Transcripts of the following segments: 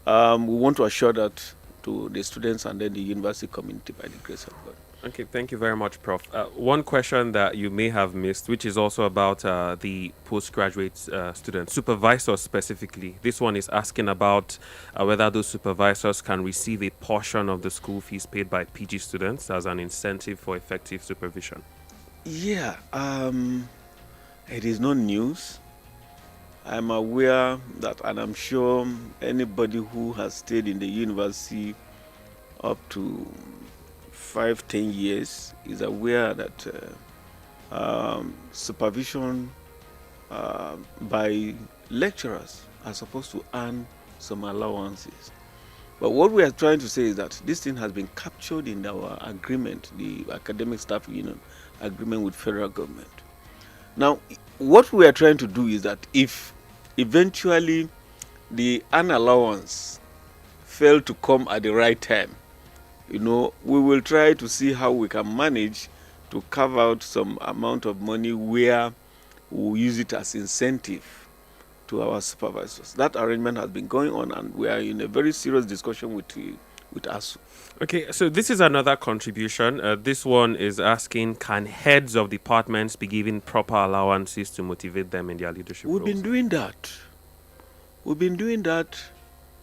We want to assure that to the students and then the university community by the grace of God. Okay, thank you very much, Prof. One question that you may have missed, which is also about the postgraduate students, supervisors specifically. This one is asking about whether those supervisors can receive a portion of the school fees paid by PG students as an incentive for effective supervision. Yeah, it is not news. I'm aware that, and I'm sure anybody who has stayed in the university up to 5-10 years is aware that supervision by lecturers are supposed to earn some allowances. But what we are trying to say is that this thing has been captured in our agreement, the academic staff union agreement with federal government. Now, what we are trying to do is that if eventually the allowance fail to come at the right time, we will try to see how we can manage to carve out some amount of money where we use it as incentive to our supervisors. That arrangement has been going on, and we are in a very serious discussion with ASU. Okay, so this is another contribution. This one is asking, can heads of departments be given proper allowances to motivate them in their leadership We've roles? been doing that.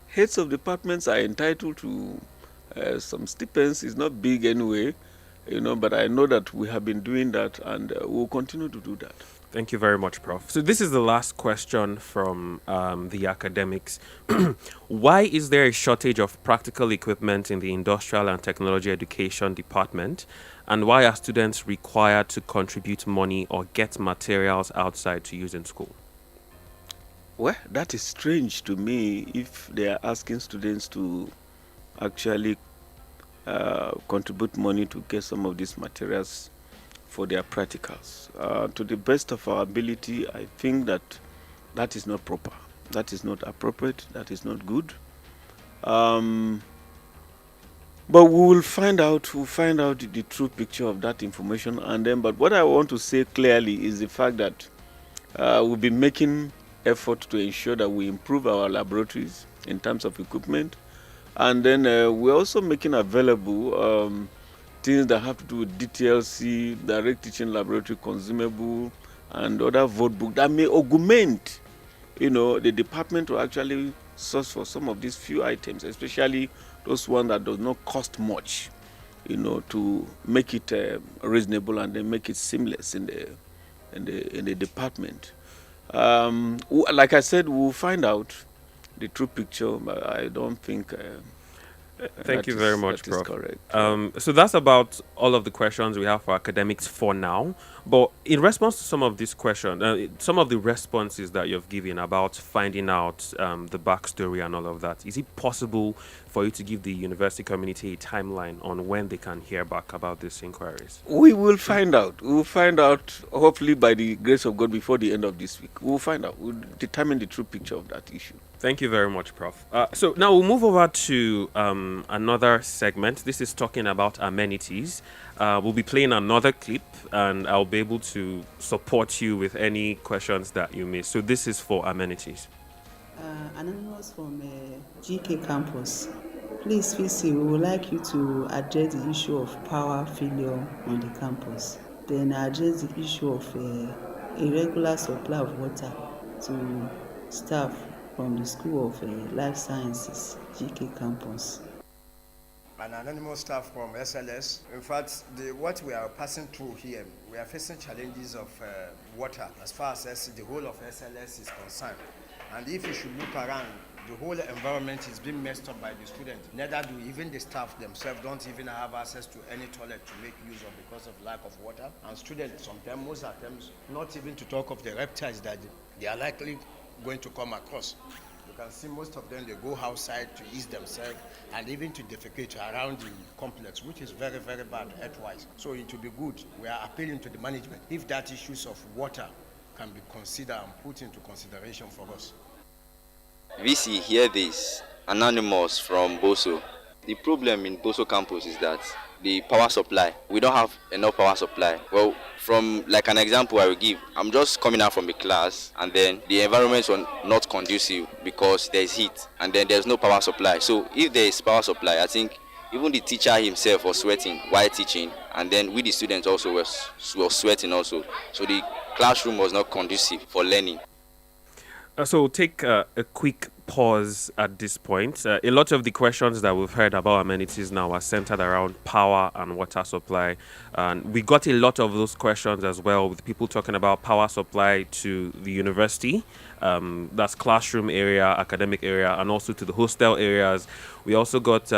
Heads of departments are entitled to some stipends. It's not big anyway, but I know that we have been doing that, and we'll continue to do that. Thank you very much, Prof. So this is the last question from the academics. Why is there a shortage of practical equipment in the Industrial and Technology Education Department? And why are students required to contribute money or get materials outside to use in school? Well, that is strange to me if they are asking students to actually contribute money to get some of these materials for their practicals. To the best of our ability, I think that is not proper. That is not appropriate. That is not good. But we will find out. We'll find out the true picture of that information, and then. But what I want to say clearly is the fact that we'll be making effort to ensure that we improve our laboratories in terms of equipment, and then we're also making available things that have to do with DTLC, direct teaching laboratory consumable, and other vote book that may augment, the department to actually source for some of these few items, especially those ones that does not cost much, to make it reasonable and then make it seamless in the department. Like I said, we'll find out the true picture, but I don't think Thank you very much, that is Prof. correct. So that's about all of the questions we have for academics for now. But in response to some of these questions, some of the responses that you've given about finding out the backstory and all of that, is it possible for you to give the university community a timeline on when they can hear back about these inquiries? We will find out. We will find out, hopefully, by the grace of God, before the end of this week. We will find out. We'll determine the true picture of that issue. Thank you very much, Prof. So now we'll move over to another segment. This is talking about amenities. We'll be playing another clip, and I'll be able to support you with any questions that you may. So this is for amenities. Anonymous from GK campus. Please, VC, we would like you to address the issue of power failure on the campus. Then address the issue of irregular supply of water to staff from the School of Life Sciences, GK campus. An anonymous staff from SLS. In fact, what we are passing through here, we are facing challenges of water as far as the whole of SLS is concerned. And if you should look around, the whole environment is being messed up by the students. Neither do even the staff themselves don't even have access to any toilet to make use of because of lack of water. And students, sometimes, most of them, not even to talk of the reptiles that they are likely going to come across. You can see most of them, they go outside to ease themselves and even to defecate around the complex, which is very, very bad health-wise. So it will be good. We are appealing to the management if that issues of water can be considered and put into consideration for us. VC, hear this. Anonymous from Boso. The problem in Boso campus is that the power supply, we don't have enough power supply. Well, from like an example I will give, I'm just coming out from a class and then the environment was not conducive because there's heat and then there's no power supply. So if there is power supply, I think even the teacher himself was sweating while teaching, and then we the students also was sweating also. So the classroom was not conducive for learning. So we'll take a quick pause at this point. A lot of the questions that we've heard about amenities now are centered around power and water supply. And we got a lot of those questions as well, with people talking about power supply to the university, that's classroom area, academic area, and also to the hostel areas. We also got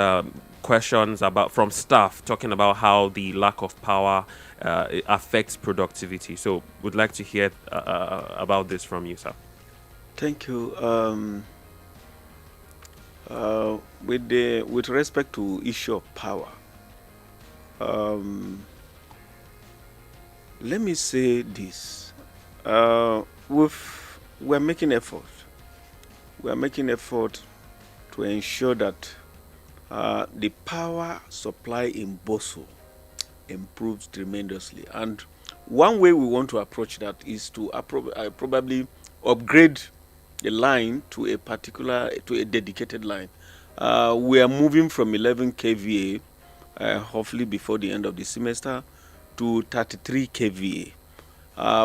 questions about from staff talking about how the lack of power affects productivity. So we'd like to hear about this from you, sir. Thank you. With respect to issue of power, let me say this: we're making effort. We are making effort to ensure that the power supply in Boso improves tremendously. And one way we want to approach that is to probably upgrade the line to a dedicated line. We are moving from 11 kVA, hopefully before the end of the semester, to 33 kVA.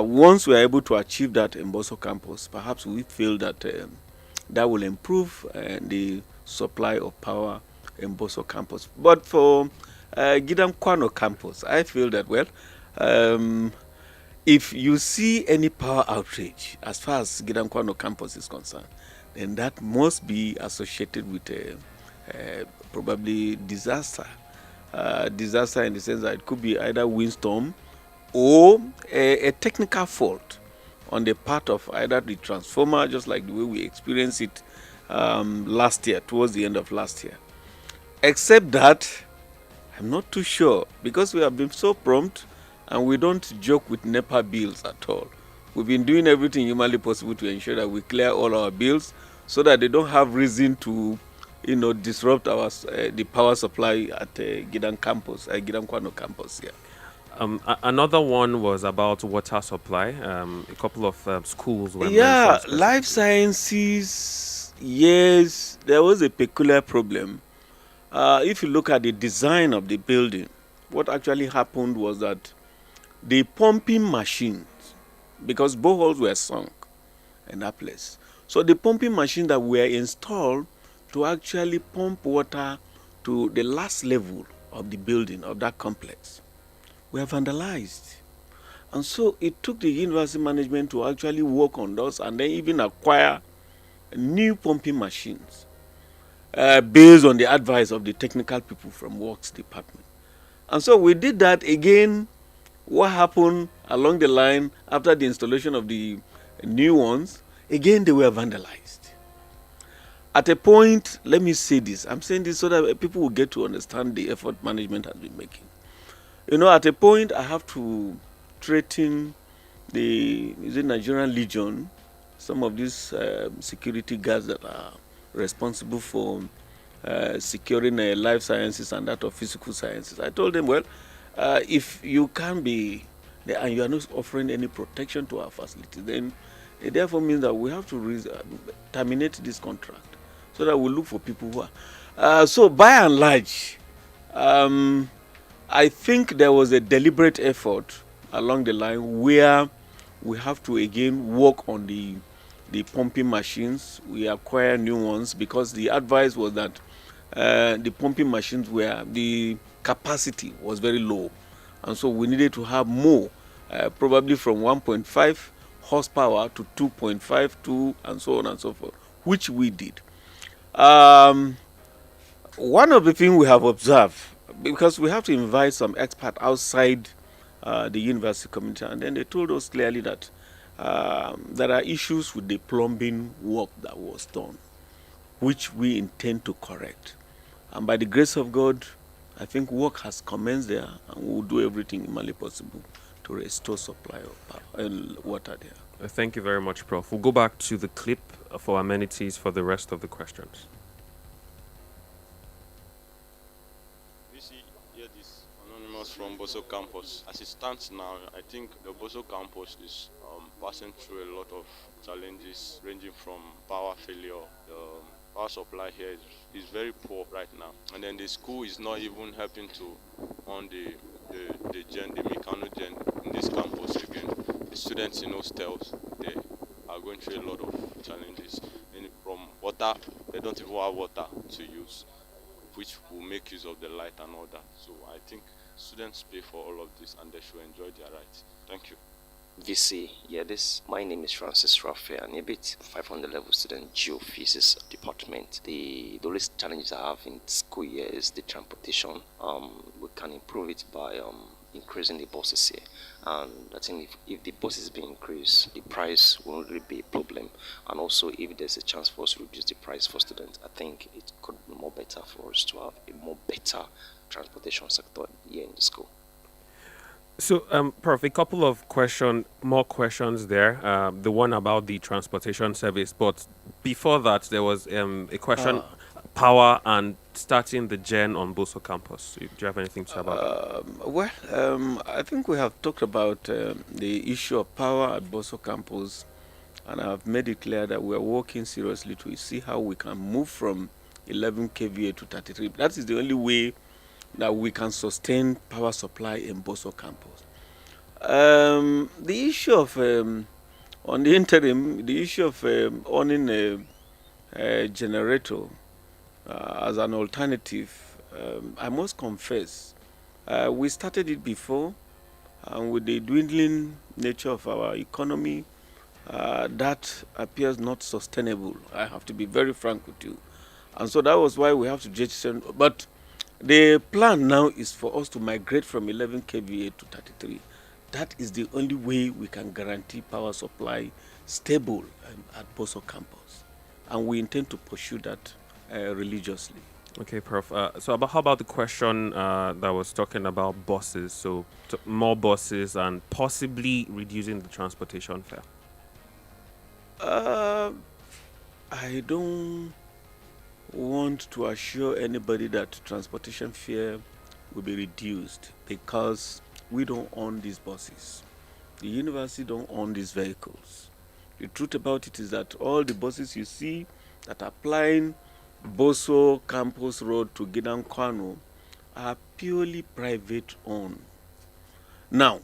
Once we are able to achieve that in Boso campus, perhaps we feel that that will improve the supply of power in Boso campus. But for Gidam Kwano campus, I feel that, well, if you see any power outage as far as Gidam Kwano campus is concerned, then that must be associated with probably disaster. Disaster in the sense that it could be either windstorm or a technical fault on the part of either the transformer, just like the way we experienced it last year, towards the end of last year. Except that, I'm not too sure, because we have been so prompt and we don't joke with NEPA bills at all. We've been doing everything humanly possible to ensure that we clear all our bills so that they don't have reason to, disrupt our the power supply at Gidam campus, Gidam Kwano campus here. Another one was about water supply. A couple of schools were mentioned. Yeah, life sciences, yes, there was a peculiar problem. If you look at the design of the building, what actually happened was that the pumping machines, because boreholes were sunk in that place, so the pumping machines that were installed to actually pump water to the last level of the building, of that complex, were vandalized. And so it took the university management to actually work on those and then even acquire new pumping machines based on the advice of the technical people from Works Department. And so we did that again. What happened along the line after the installation of the new ones, again they were vandalized. At a point, let me say this, I'm saying this so that people will get to understand the effort management has been making. At a point I have to threaten the Nigerian Legion, some of these security guards that are responsible for securing life sciences and that of physical sciences. I told them, well, if you can't be there and you are not offering any protection to our facility, then it therefore means that we have to terminate this contract so that we look for people who are. So by and large, I think there was a deliberate effort along the line where we have to again work on the pumping machines. We acquire new ones because the advice was that the pumping machines the capacity was very low, and so we needed to have more, probably from 1.5 horsepower to 2.5, 2, and so on and so forth, which we did. One of the things we have observed, because we have to invite some experts outside the university community, and then they told us clearly that there are issues with the plumbing work that was done, which we intend to correct. And by the grace of God, I think work has commenced there, and we'll do everything humanly possible to restore supply of power and water there. Thank you very much, Prof. We'll go back to the clip for amenities for the rest of the questions. You see, here this Anonymous from Boso campus. As it stands now, I think the Boso campus is passing through a lot of challenges ranging from power failure. The power supply here is very poor right now. And then the school is not even helping to on the Mekano gen in this campus again. The students in hostels, they are going through a lot of challenges. And from water, they don't even have water to use, which will make use of the light and all that. So I think students pay for all of this and they should enjoy their rights. Thank you. VC, my name is Francis Raphael, and a bit 500 level student geophysics department. The only challenges I have in school year is the transportation. We can improve it by increasing the buses here, and I think if the buses be increased, the price won't really be a problem. And also, if there's a chance for us to reduce the price for students, I think it could be more better for us to have a more better transportation sector here in the school. So, Prof, a couple of more questions there. The one about the transportation service, but before that, there was a question: power and starting the gen on Boso campus. Do you have anything to say about that? I think we have talked about the issue of power at Boso campus, and I've made it clear that we are working seriously to see how we can move from 11 kVA to 33. That is the only way that we can sustain power supply in Boso campus. The issue of, on the interim, the issue of owning a generator as an alternative, I must confess, we started it before, and with the dwindling nature of our economy, that appears not sustainable. I have to be very frank with you. And so that was why we have to jettison. But the plan now is for us to migrate from 11 kVA to 33. That is the only way we can guarantee power supply stable at Boso campus. And we intend to pursue that religiously. Okay, Prof. How about the question that was talking about buses? So more buses and possibly reducing the transportation fare. I don't want to assure anybody that transportation fare will be reduced because we don't own these buses. The university don't own these vehicles. The truth about it is that all the buses you see that are plying Boso Campus Road to Gidan Kwano are purely private owned. Now,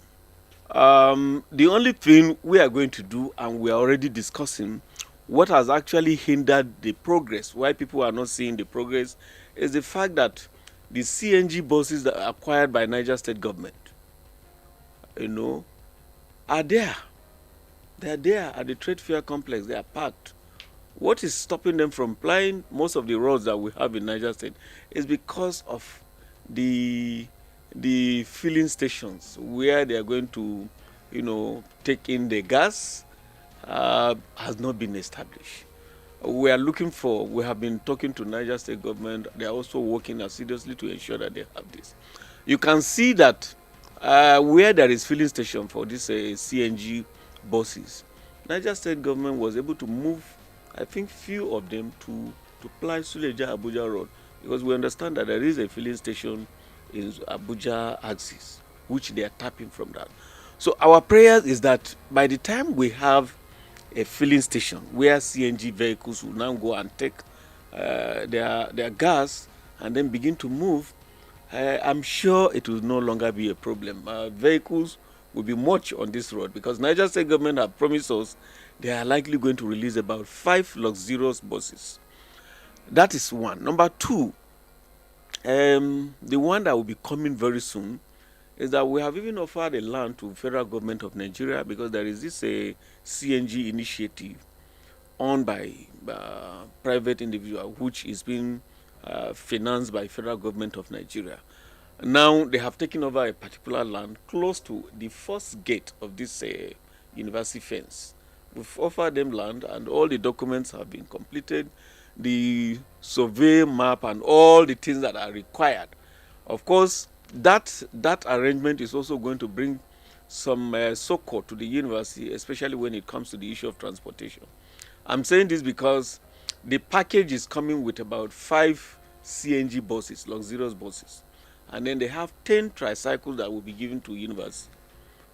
the only thing we are going to do, and we are already discussing, what has actually hindered the progress, why people are not seeing the progress, is the fact that the CNG buses that are acquired by Niger State government, are there. They are there at the trade fair complex. They are parked. What is stopping them from plying most of the roads that we have in Niger State is because of the filling stations where they are going to, take in the gas has not been established. We have been talking to Niger State government. They are also working assiduously to ensure that they have this. You can see that where there is filling station for these CNG buses, Niger State government was able to move, I think, few of them to ply Suleja Abuja Road, because we understand that there is a filling station in Abuja axis, which they are tapping from that. So our prayer is that by the time we have a filling station where CNG vehicles will now go and take their gas and then begin to move, I'm sure it will no longer be a problem. Vehicles will be much on this road because Niger State government have promised us they are likely going to release about 5 luxurious buses. That is one. Number two, the one that will be coming very soon is that we have even offered a land to federal government of Nigeria because there is this CNG initiative owned by private individual, which is being financed by federal government of Nigeria. Now they have taken over a particular land close to the first gate of this university fence. We've offered them land and all the documents have been completed, the survey map and all the things that are required. Of course, that arrangement is also going to bring some succor to the university, especially when it comes to the issue of transportation. I'm saying this because the package is coming with about 5 CNG buses, luxurious buses. And then they have 10 tricycles that will be given to university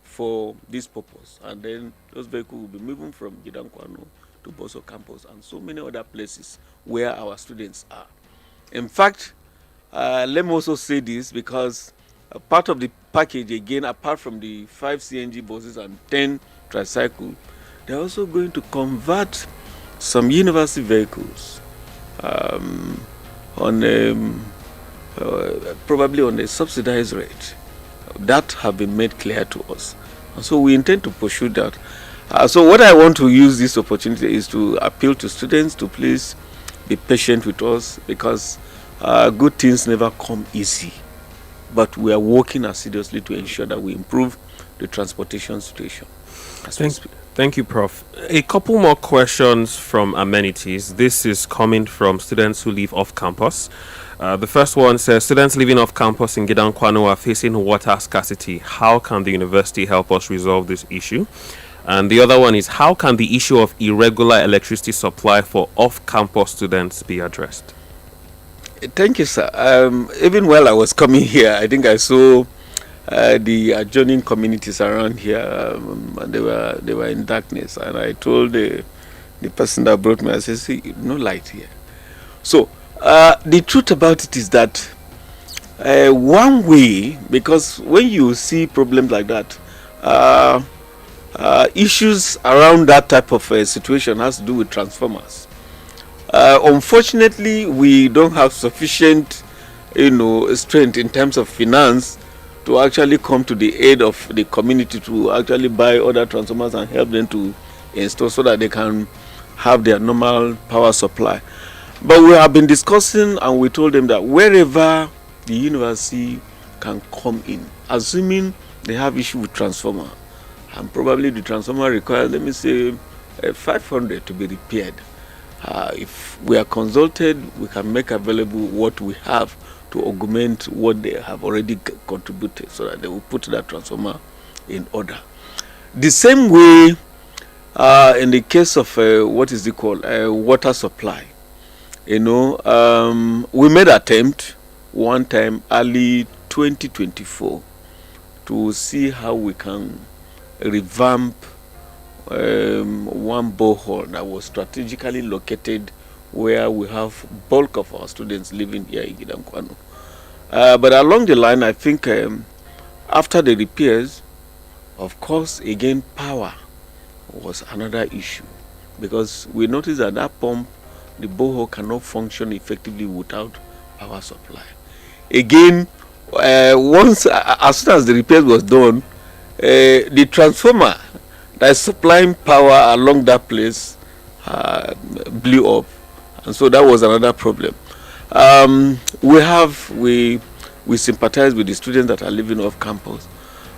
for this purpose. And then those vehicles will be moving from Gidankwano to Boso campus and so many other places where our students are. In fact, let me also say this, because part of the package, again, apart from the 5 CNG buses and 10 tricycles, they're also going to convert some university vehicles on probably on a subsidized rate. That have been made clear to us. And so we intend to pursue that. So what I want to use this opportunity is to appeal to students to please be patient with us, because good things never come easy. But we are working assiduously to ensure that we improve the transportation situation. Thank you, Prof. A couple more questions from amenities. This is coming from students who live off campus. The first one says, students living off campus in Gidankwano are facing water scarcity. How can the university help us resolve this issue? And the other one is, how can the issue of irregular electricity supply for off-campus students be addressed? Thank you, sir. Even while I was coming here, I think I saw the adjoining communities around here, and they were in darkness. And I told the person that brought me, I said, see, no light here. So the truth about it is that one way, because when you see problems like that, issues around that type of situation has to do with transformers. Unfortunately, we don't have sufficient, strength in terms of finance to actually come to the aid of the community to actually buy other transformers and help them to install so that they can have their normal power supply. But we have been discussing, and we told them that wherever the university can come in, assuming they have issue with transformer, and probably the transformer requires, let me say, 500 to be repaired. If we are consulted, we can make available what we have to augment what they have already contributed, so that they will put that transformer in order. The same way in the case of what is it called, water supply. We made attempt one time early 2024 to see how we can revamp one borehole that was strategically located where we have bulk of our students living here in Gidankwano. But along the line, I think after the repairs, of course, again, power was another issue, because we noticed that that pump, the borehole, cannot function effectively without power supply. Again, once, as soon as the repairs was done, the transformer that is supplying power along that place blew up, and so that was another problem. We sympathize with the students that are living off campus,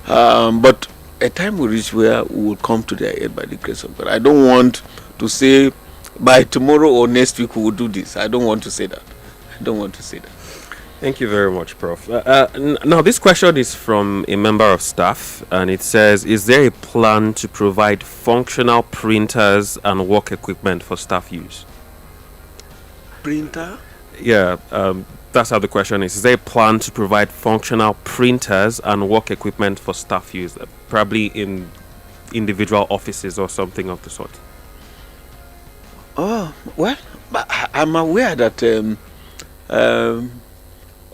but a time will reach where we will come to their aid by the grace of God. I don't want to say by tomorrow or next week we will do this. I don't want to say that. Thank you very much, Prof. Now, this question is from a member of staff, and it says, is there a plan to provide functional printers and work equipment for staff use? Printer? Yeah, that's how the question is. Is there a plan to provide functional printers and work equipment for staff use, probably in individual offices or something of the sort? Oh, well, I'm aware that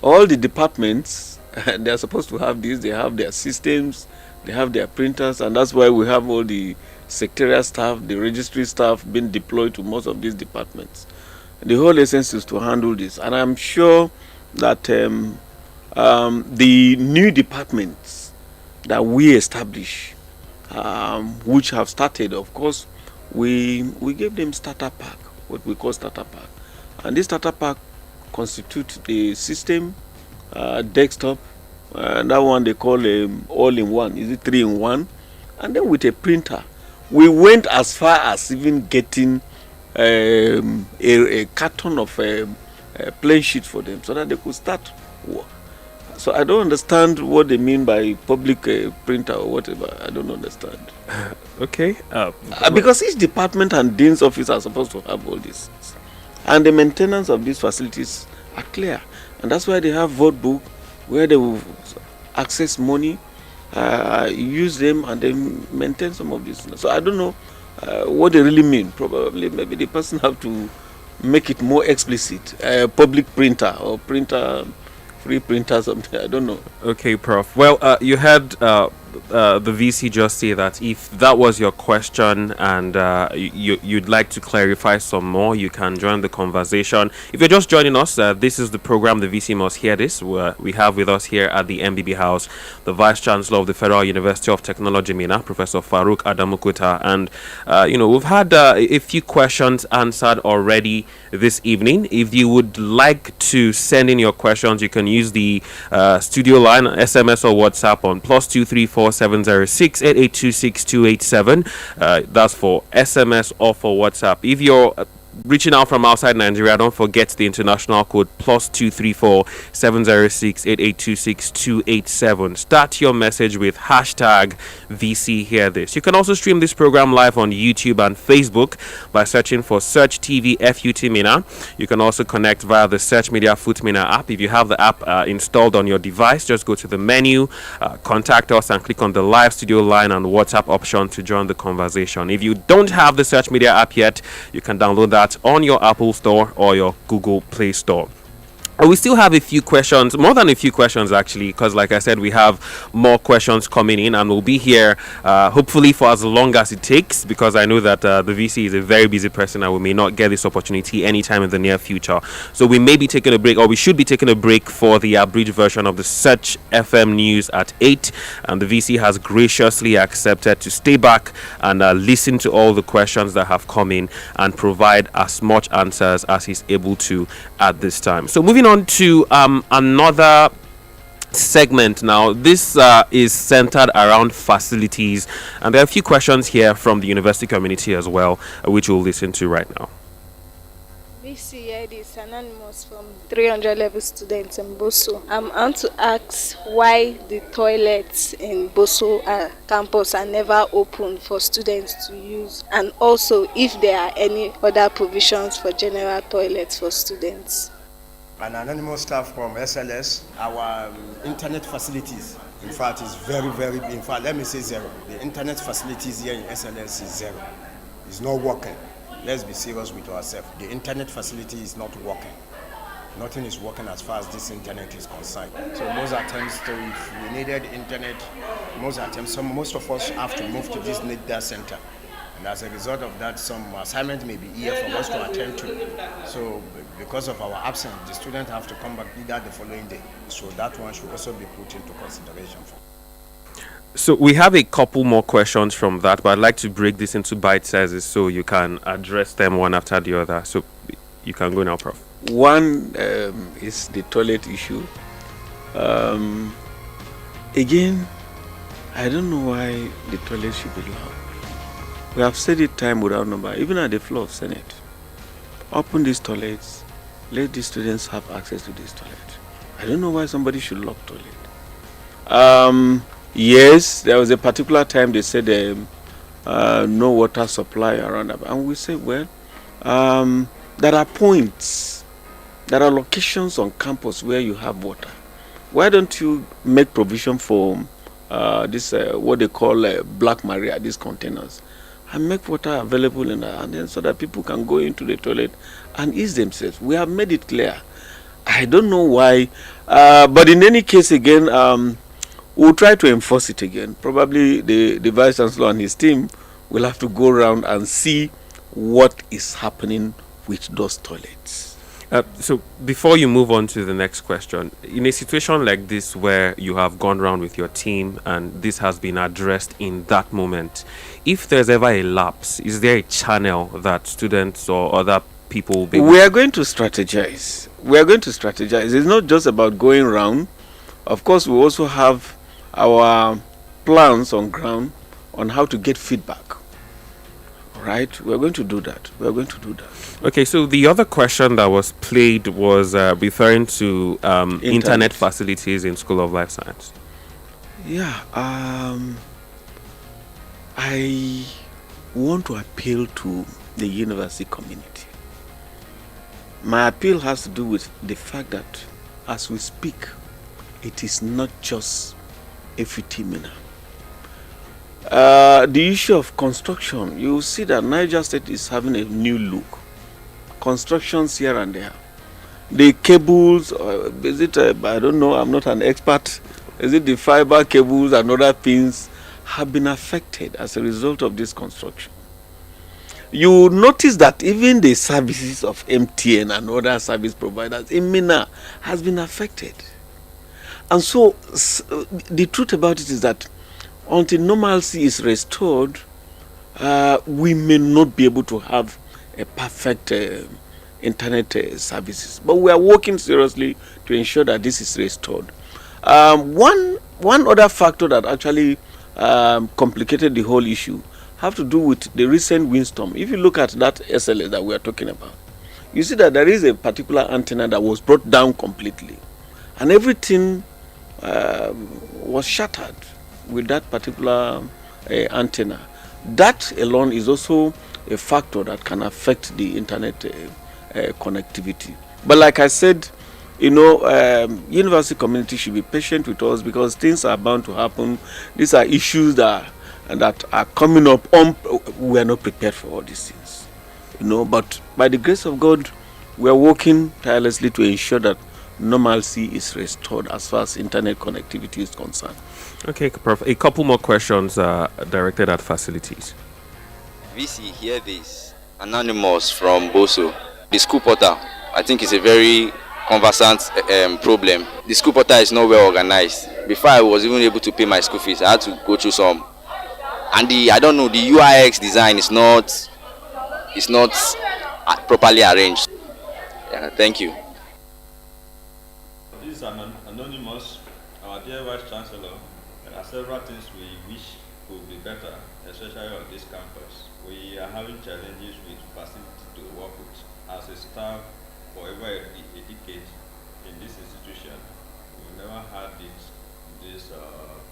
all the departments, they are supposed to have this. They have their systems, they have their printers, and that's why we have all the secretarial staff, the registry staff being deployed to most of these departments. The whole essence is to handle this, and I'm sure that the new departments that we establish, which have started, of course, we gave them starter pack, what we call starter pack, and this starter pack constitute the system, desktop, and that one they call all-in-one. Is it 3-in-1? And then with a printer, we went as far as even getting a carton of plain sheet for them so that they could start work. So I don't understand what they mean by public printer or whatever. I don't understand. Okay. Because each department and dean's office are supposed to have all this. And the maintenance of these facilities are clear. And that's why they have vote book, where they will access money, use them, and then maintain some of this. So I don't know what they really mean. Probably, maybe the person have to make it more explicit. Public printer or printer, free printer, something. I don't know. Okay, Prof. Well, you had the VC just say that if that was your question and you'd like to clarify some more, you can join the conversation. If you're just joining us, this is the program, The VC Must Hear This. We have with us here at the MBB House the Vice Chancellor of the Federal University of Technology, Minna, Professor Farouk Adamukuta. And, we've had a few questions answered already this evening. If you would like to send in your questions, you can use the studio line, SMS or WhatsApp on +234 706 8826 287. That's for SMS or for WhatsApp. If you're reaching out from outside Nigeria, don't forget the international code +234 706 8826 287. Start your message with hashtag VC Hear This. You can also stream this program live on YouTube and Facebook by searching for Search TV FUT Minna. You can also connect via the Search Media FUT Minna app. If you have the app installed on your device, just go to the menu, contact us, and click on the live studio line and WhatsApp option to join the conversation. If you don't have the Search Media app yet, you can download that on your Apple Store or your Google Play Store. We still have a few questions, more than a few questions actually, because like I said, we have more questions coming in, and we'll be here hopefully for as long as it takes, because I know that the VC is a very busy person and we may not get this opportunity anytime in the near future. So we may be taking a break, or we should be taking a break for the abridged version of the Search FM news at 8, and the VC has graciously accepted to stay back and listen to all the questions that have come in and provide as much answers as he's able to at this time. So moving on to another segment now. This is centered around facilities, and there are a few questions here from the university community as well, which we'll listen to right now. VC is anonymous from 300 level students in Boso. I want to ask why the toilets in Boso campus are never open for students to use, and also if there are any other provisions for general toilets for students. An anonymous staff from SLS, our internet facilities, in fact, is very, in fact, let me say zero. The internet facilities here in SLS is zero. It's not working. Let's be serious with ourselves. The internet facility is not working. Nothing is working as far as this internet is concerned. So most attempts to, if we needed internet, most of us have to move to this NIDDA center. And as a result of that, some assignment may be here for us to attend to. So because of our absence, the students have to come back either the following day. So that one should also be put into consideration. So we have a couple more questions from that, but I'd like to break this into bite sizes so you can address them one after the other. So you can go now, Prof. One is the toilet issue. Again, I don't know why the toilet should be loud. We have said it time without number, even at the floor of Senate. Open these toilets, let the students have access to this toilet. I don't know why somebody should lock toilet. Yes, there was a particular time they said no water supply around that. And we said, well, there are points, there are locations on campus where you have water. Why don't you make provision for this, what they call Black Maria, these containers, and make water available in there, and then so that people can go into the toilet and ease themselves. We have made it clear. I don't know why, but in any case, again, we'll try to enforce it again. Probably the Vice Chancellor and his team will have to go around and see what is happening with those toilets. So before you move on to the next question, in a situation like this where you have gone around with your team and this has been addressed in that moment, if there's ever a lapse, is there a channel that students or other people will be... We are going to strategize. It's not just about going around. Of course, we also have our plans on ground on how to get feedback. Right? We're going to do that. Okay, so the other question that was played was referring to internet facilities in School of Life Science. Yeah, I want to appeal to the university community. My appeal has to do with the fact that as we speak, it is not just Efitimina. The issue of construction, you see that Niger State is having a new look. Constructions here and there. The cables, is it, I don't know, I'm not an expert. Is it the fiber cables and other things have been affected as a result of this construction? You notice that even the services of MTN and other service providers in Mina has been affected. And so the truth about it is that until normalcy is restored, we may not be able to have a perfect internet services. But we are working seriously to ensure that this is restored. One other factor that actually complicated the whole issue have to do with the recent windstorm. If you look at that SLA that we are talking about, you see that there is a particular antenna that was brought down completely, and everything was shattered with that particular antenna. That alone is also a factor that can affect the internet connectivity. But like I said, you know, university community should be patient with us because things are bound to happen. These are issues that are coming up. We are not prepared for all these things, you know. But by the grace of God, we are working tirelessly to ensure that normalcy is restored as far as internet connectivity is concerned. Okay, Prof. A couple more questions directed at facilities. VC, hear this. Anonymous from Boso. The school portal, I think, is a very conversant problem. The school portal is not well organized. Before I was even able to pay my school fees, I had to go through some. And I don't know, the UIX design is not properly arranged. Yeah, thank you. This is Anonymous, our dear Vice Chancellor. There are several things we wish could be better, especially on this campus. We are having challenges with facility to work with. As a staff for over a decade in this institution, we've never had this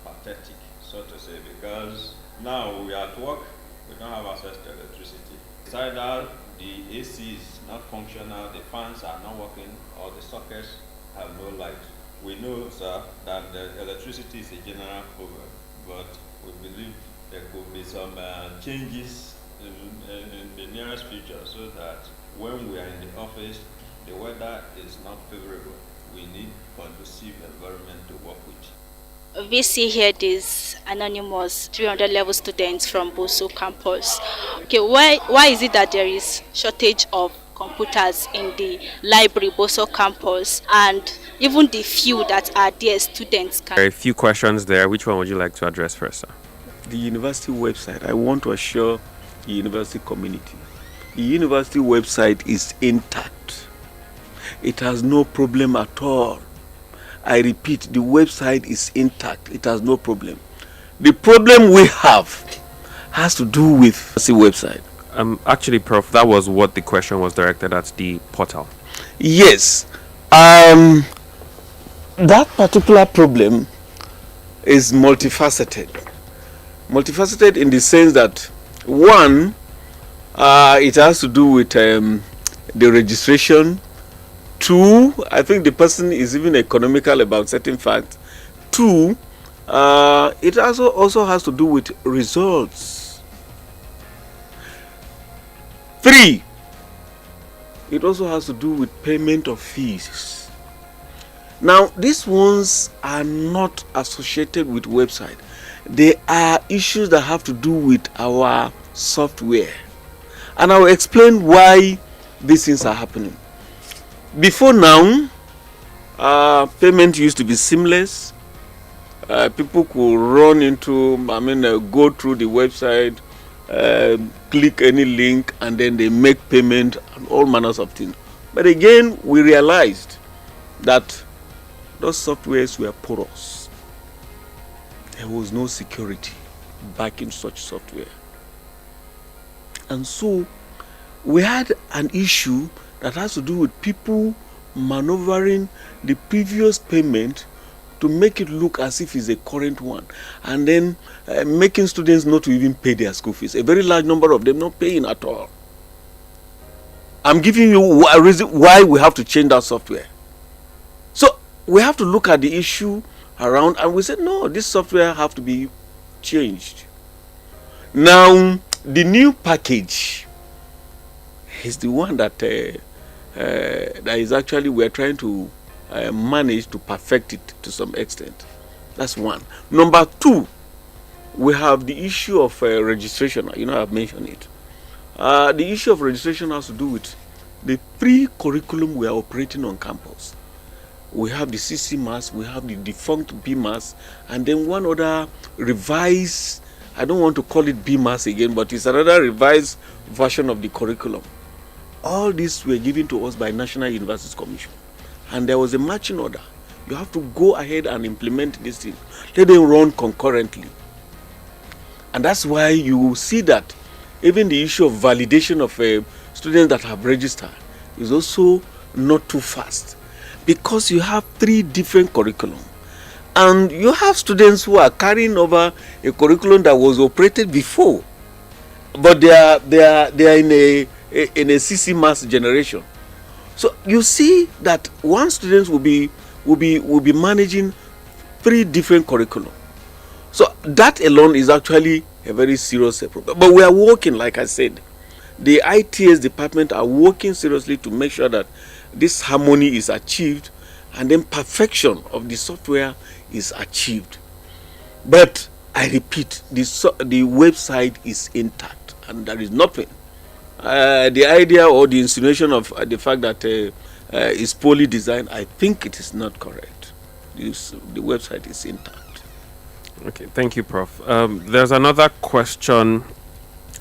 pathetic, so to say, because now we are at work, we don't have access to electricity. Besides that, the AC is not functional, the fans are not working, or the sockets have no light. We know, sir, that the electricity is a general problem, but we believe there could be some changes in the nearest future so that when we are in the office, the weather is not favorable. We need conducive environment to work with. VC here is Anonymous 300 level students from Boso campus. Okay, why is it that there is shortage of computers in the library Boso campus, and even the few that are there students can... There are a few questions there. Which one would you like to address first, sir? The university website, I want to assure the university community, the university website is intact. It has no problem at all. I repeat, the website is intact. It has no problem. The problem we have has to do with the website. Actually, Prof, that was what the question was directed at, the portal. Yes. That particular problem is multifaceted. Multifaceted in the sense that, one, it has to do with the registration. Two, I think the person is even economical about certain facts. Two, it also has to do with results. Three, it also has to do with payment of fees. Now, these ones are not associated with website. They are issues that have to do with our software. And I will explain why these things are happening. Before now, payment used to be seamless. People could run into, go through the website, click any link, and then they make payment and all manners of things. But again, we realized that those softwares were porous. There was no security backing such software. And so we had an issue that has to do with people maneuvering the previous payment to make it look as if it's a current one, and then making students not to even pay their school fees. A very large number of them not paying at all. I'm giving you a reason why we have to change that software. So we have to look at the issue around, and we said, no, this software have to be changed. Now, the new package is the one that that is actually we are trying to manage to perfect it to some extent. That's one. Number two, we have the issue of registration. You know, I've mentioned it. The issue of registration has to do with the pre-curriculum we are operating on campus. We have the CC Mass, we have the defunct B Mass, and then one other revised, I don't want to call it B Mass again, but it's another revised version of the curriculum. All these were given to us by National Universities Commission. And there was a marching order. You have to go ahead and implement this thing. Let them run concurrently. And that's why you will see that even the issue of validation of students that have registered is also not too fast, because you have 3 different curriculum, and you have students who are carrying over a curriculum that was operated before, but they are in a CC Mass generation. So you see that one student will be managing 3 different curriculum. So that alone is actually a very serious problem. But we are working, like I said, the ITS department are working seriously to make sure that this harmony is achieved and then perfection of the software is achieved. But I repeat, the website is intact and there is nothing. The idea or the insinuation of the fact that it's poorly designed, I think it is not correct. The website is intact. Okay, thank you, Prof. There's another question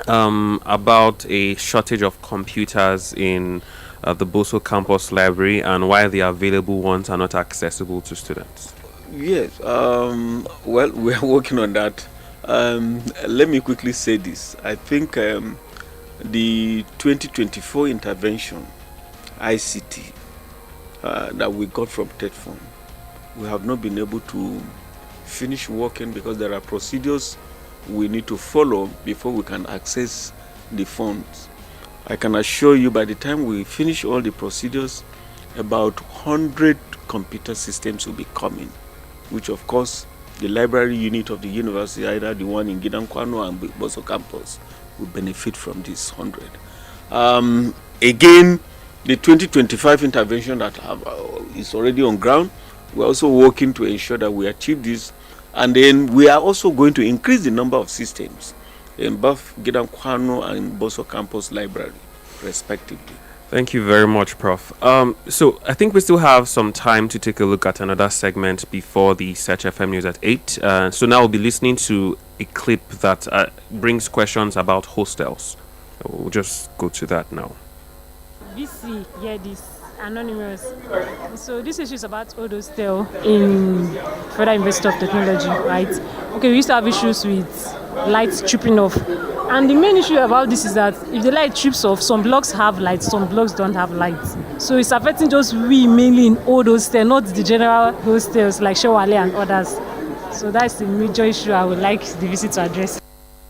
about a shortage of computers in the Boso campus library and why the available ones are not accessible to students. Yes, well, we are working on that. Let me quickly say this. I think the 2024 intervention, ICT, that we got from TETFund, we have not been able to finish working because there are procedures we need to follow before we can access the funds. I can assure you by the time we finish all the procedures, about 100 computer systems will be coming, which of course the library unit of the university, either the one in Gidankwano and Boso campus, will benefit from this 100. Again, the 2025 intervention that is already on ground, we're also working to ensure that we achieve this. And then we are also going to increase the number of systems in both Gidankwano and Boso campus library, respectively. Thank you very much, Prof. So I think we still have some time to take a look at another segment before the Search FM News at 8. So now we'll be listening to a clip that brings questions about hostels. We'll just go to that now. VC, yeah, this Anonymous. So this issue is about old hostel in Federal University of Technology, right? Okay, we used to have issues with lights tripping off. And the main issue about this is that if the light trips off, some blocks have lights, some blocks don't have lights. So it's affecting just we mainly in old hostels, not the general hostels like Shawale and others. So that's the major issue I would like the visit to address.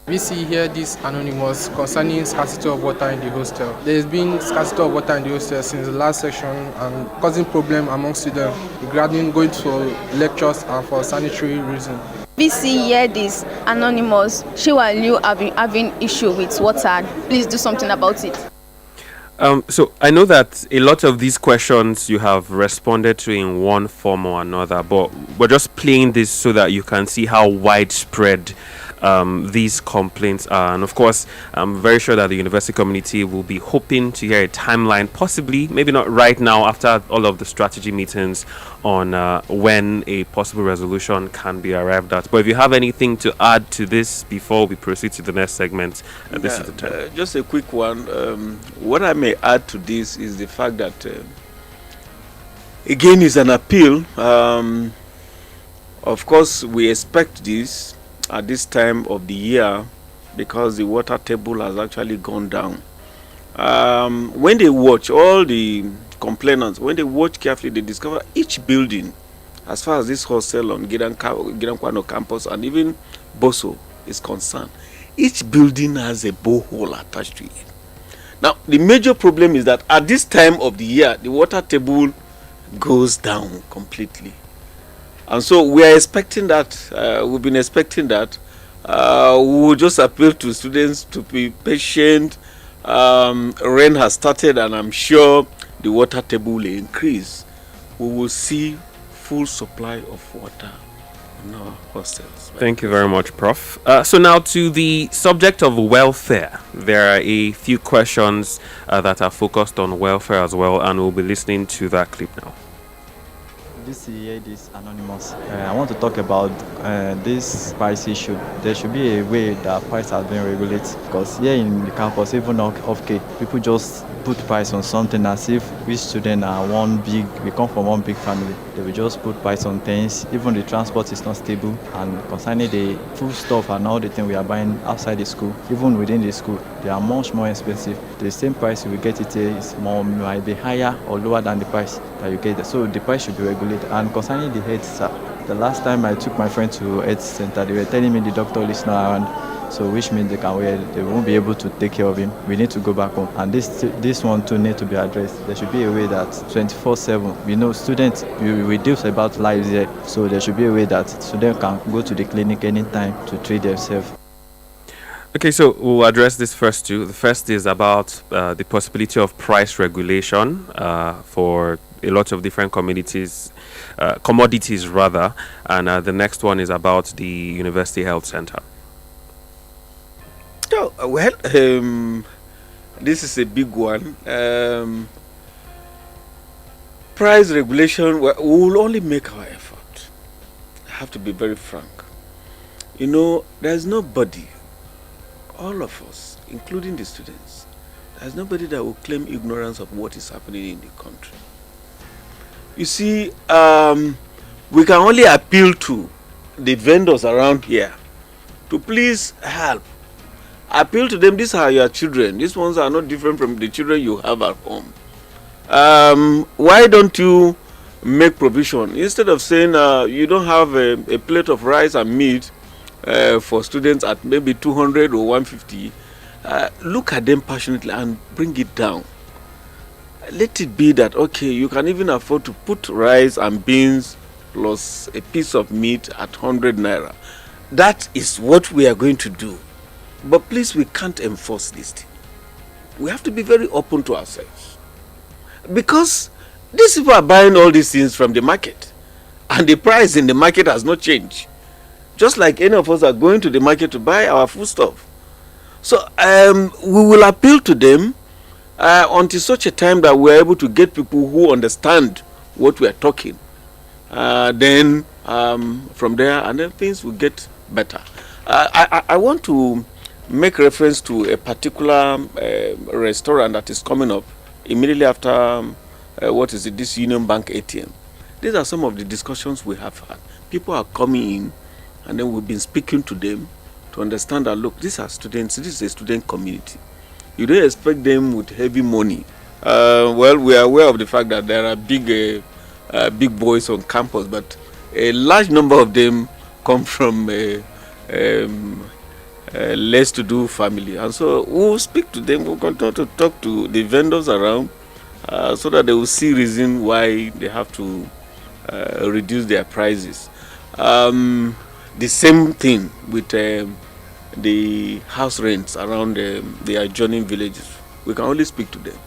We see here this Anonymous concerning scarcity of water in the hostel. There has been scarcity of water in the hostel since the last section and causing problem among students regarding going to lectures and for sanitary reasons. We see here this Anonymous. Shiwalu have been having issue with water. Please do something about it. So I know that a lot of these questions you have responded to in one form or another, but we're just playing this so that you can see how widespread these complaints are. And of course, I'm very sure that the university community will be hoping to hear a timeline, possibly, maybe not right now after all of the strategy meetings, on when a possible resolution can be arrived at. But if you have anything to add to this before we proceed to the next segment, this is the time. Just a quick one. What I may add to this is the fact that, again, is an appeal. Of course, we expect this at this time of the year because the water table has actually gone down. When they watch all the complainants, when they watch carefully, they discover each building, as far as this hostel on Gidankwano campus and even Boso is concerned, each building has a borehole attached to it. Now, the major problem is that at this time of the year, the water table goes down completely. And so we are expecting that, we've been expecting that. We will just appeal to students to be patient. Rain has started, and I'm sure the water table will increase. We will see full supply of water in our hostels. Thank you very much, Prof. So now to the subject of welfare. There are a few questions that are focused on welfare as well, and we'll be listening to that clip now. This is Anonymous. I want to talk about this price issue. There should be a way that price has been regulated, because here in the campus, even off K, people just put price on something as if we students are we come from one big family. They will just put price on things. Even the transport is not stable, and concerning the food stuff and all the things we are buying outside the school, even within the school, they are much more expensive. The same price you will get it here is might be higher or lower than the price that you get there. So the price should be regulated. And concerning the health, sir, the last time I took my friend to health center, they were telling me the doctor is not around, so which means they won't be able to take care of him. We need to go back home, and this one too need to be addressed. There should be a way that 24/7, we know students, we deal about lives here, so there should be a way that students can go to the clinic anytime to treat themselves. Okay, so we'll address this first two. The first is about the possibility of price regulation for a lot of different commodities rather, and the next one is about the University Health Center. Oh, well, this is a big one. Price regulation, we will only make our effort. I have to be very frank. You know, there's nobody, all of us, including the students, there's nobody that will claim ignorance of what is happening in the country. You see, we can only appeal to the vendors around here to please help. Appeal to them. These are your children. These ones are not different from the children you have at home. Why don't you make provision? Instead of saying you don't have a plate of rice and meat for students at maybe 200 or 150, look at them passionately and bring it down. Let it be that, okay, you can even afford to put rice and beans plus a piece of meat at 100 naira. That is what we are going to do. But please, we can't enforce this thing. We have to be very open to ourselves. Because these people are buying all these things from the market. And the price in the market has not changed. Just like any of us are going to the market to buy our foodstuff. So we will appeal to them until such a time that we are able to get people who understand what we are talking. Then from there, and then things will get better. I want to make reference to a particular restaurant that is coming up immediately after this Union Bank ATM. These are some of the discussions we have had. People are coming in, and then we've been speaking to them to understand that, look, these are students, this is a student community. You don't expect them with heavy money. Well, we are aware of the fact that there are big boys on campus, but a large number of them come from less to do family. And so we'll speak to them, we'll continue to talk to the vendors around so that they will see reason why they have to reduce their prices. The same thing with the house rents around the adjoining villages. We can only speak to them.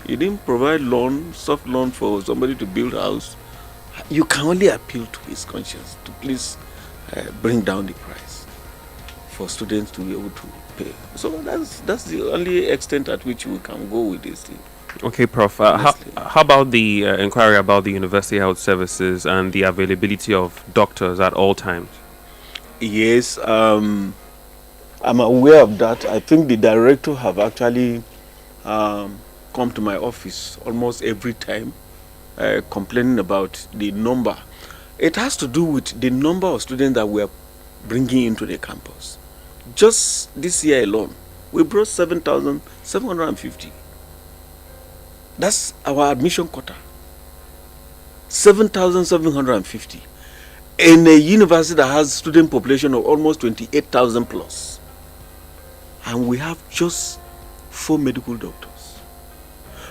You didn't provide soft loan for somebody to build a house. You can only appeal to his conscience to please bring down the price for students to be able to pay. So that's the only extent at which we can go with this thing. Okay, Prof. How about the inquiry about the University Health Services and the availability of doctors at all times? Yes, I'm aware of that. I think the director have actually come to my office almost every time complaining about the number. It has to do with the number of students that we are bringing into the campus. Just this year alone, we brought 7,750. That's our admission quota. 7,750. In a university that has student population of almost 28,000 plus. And we have just 4 medical doctors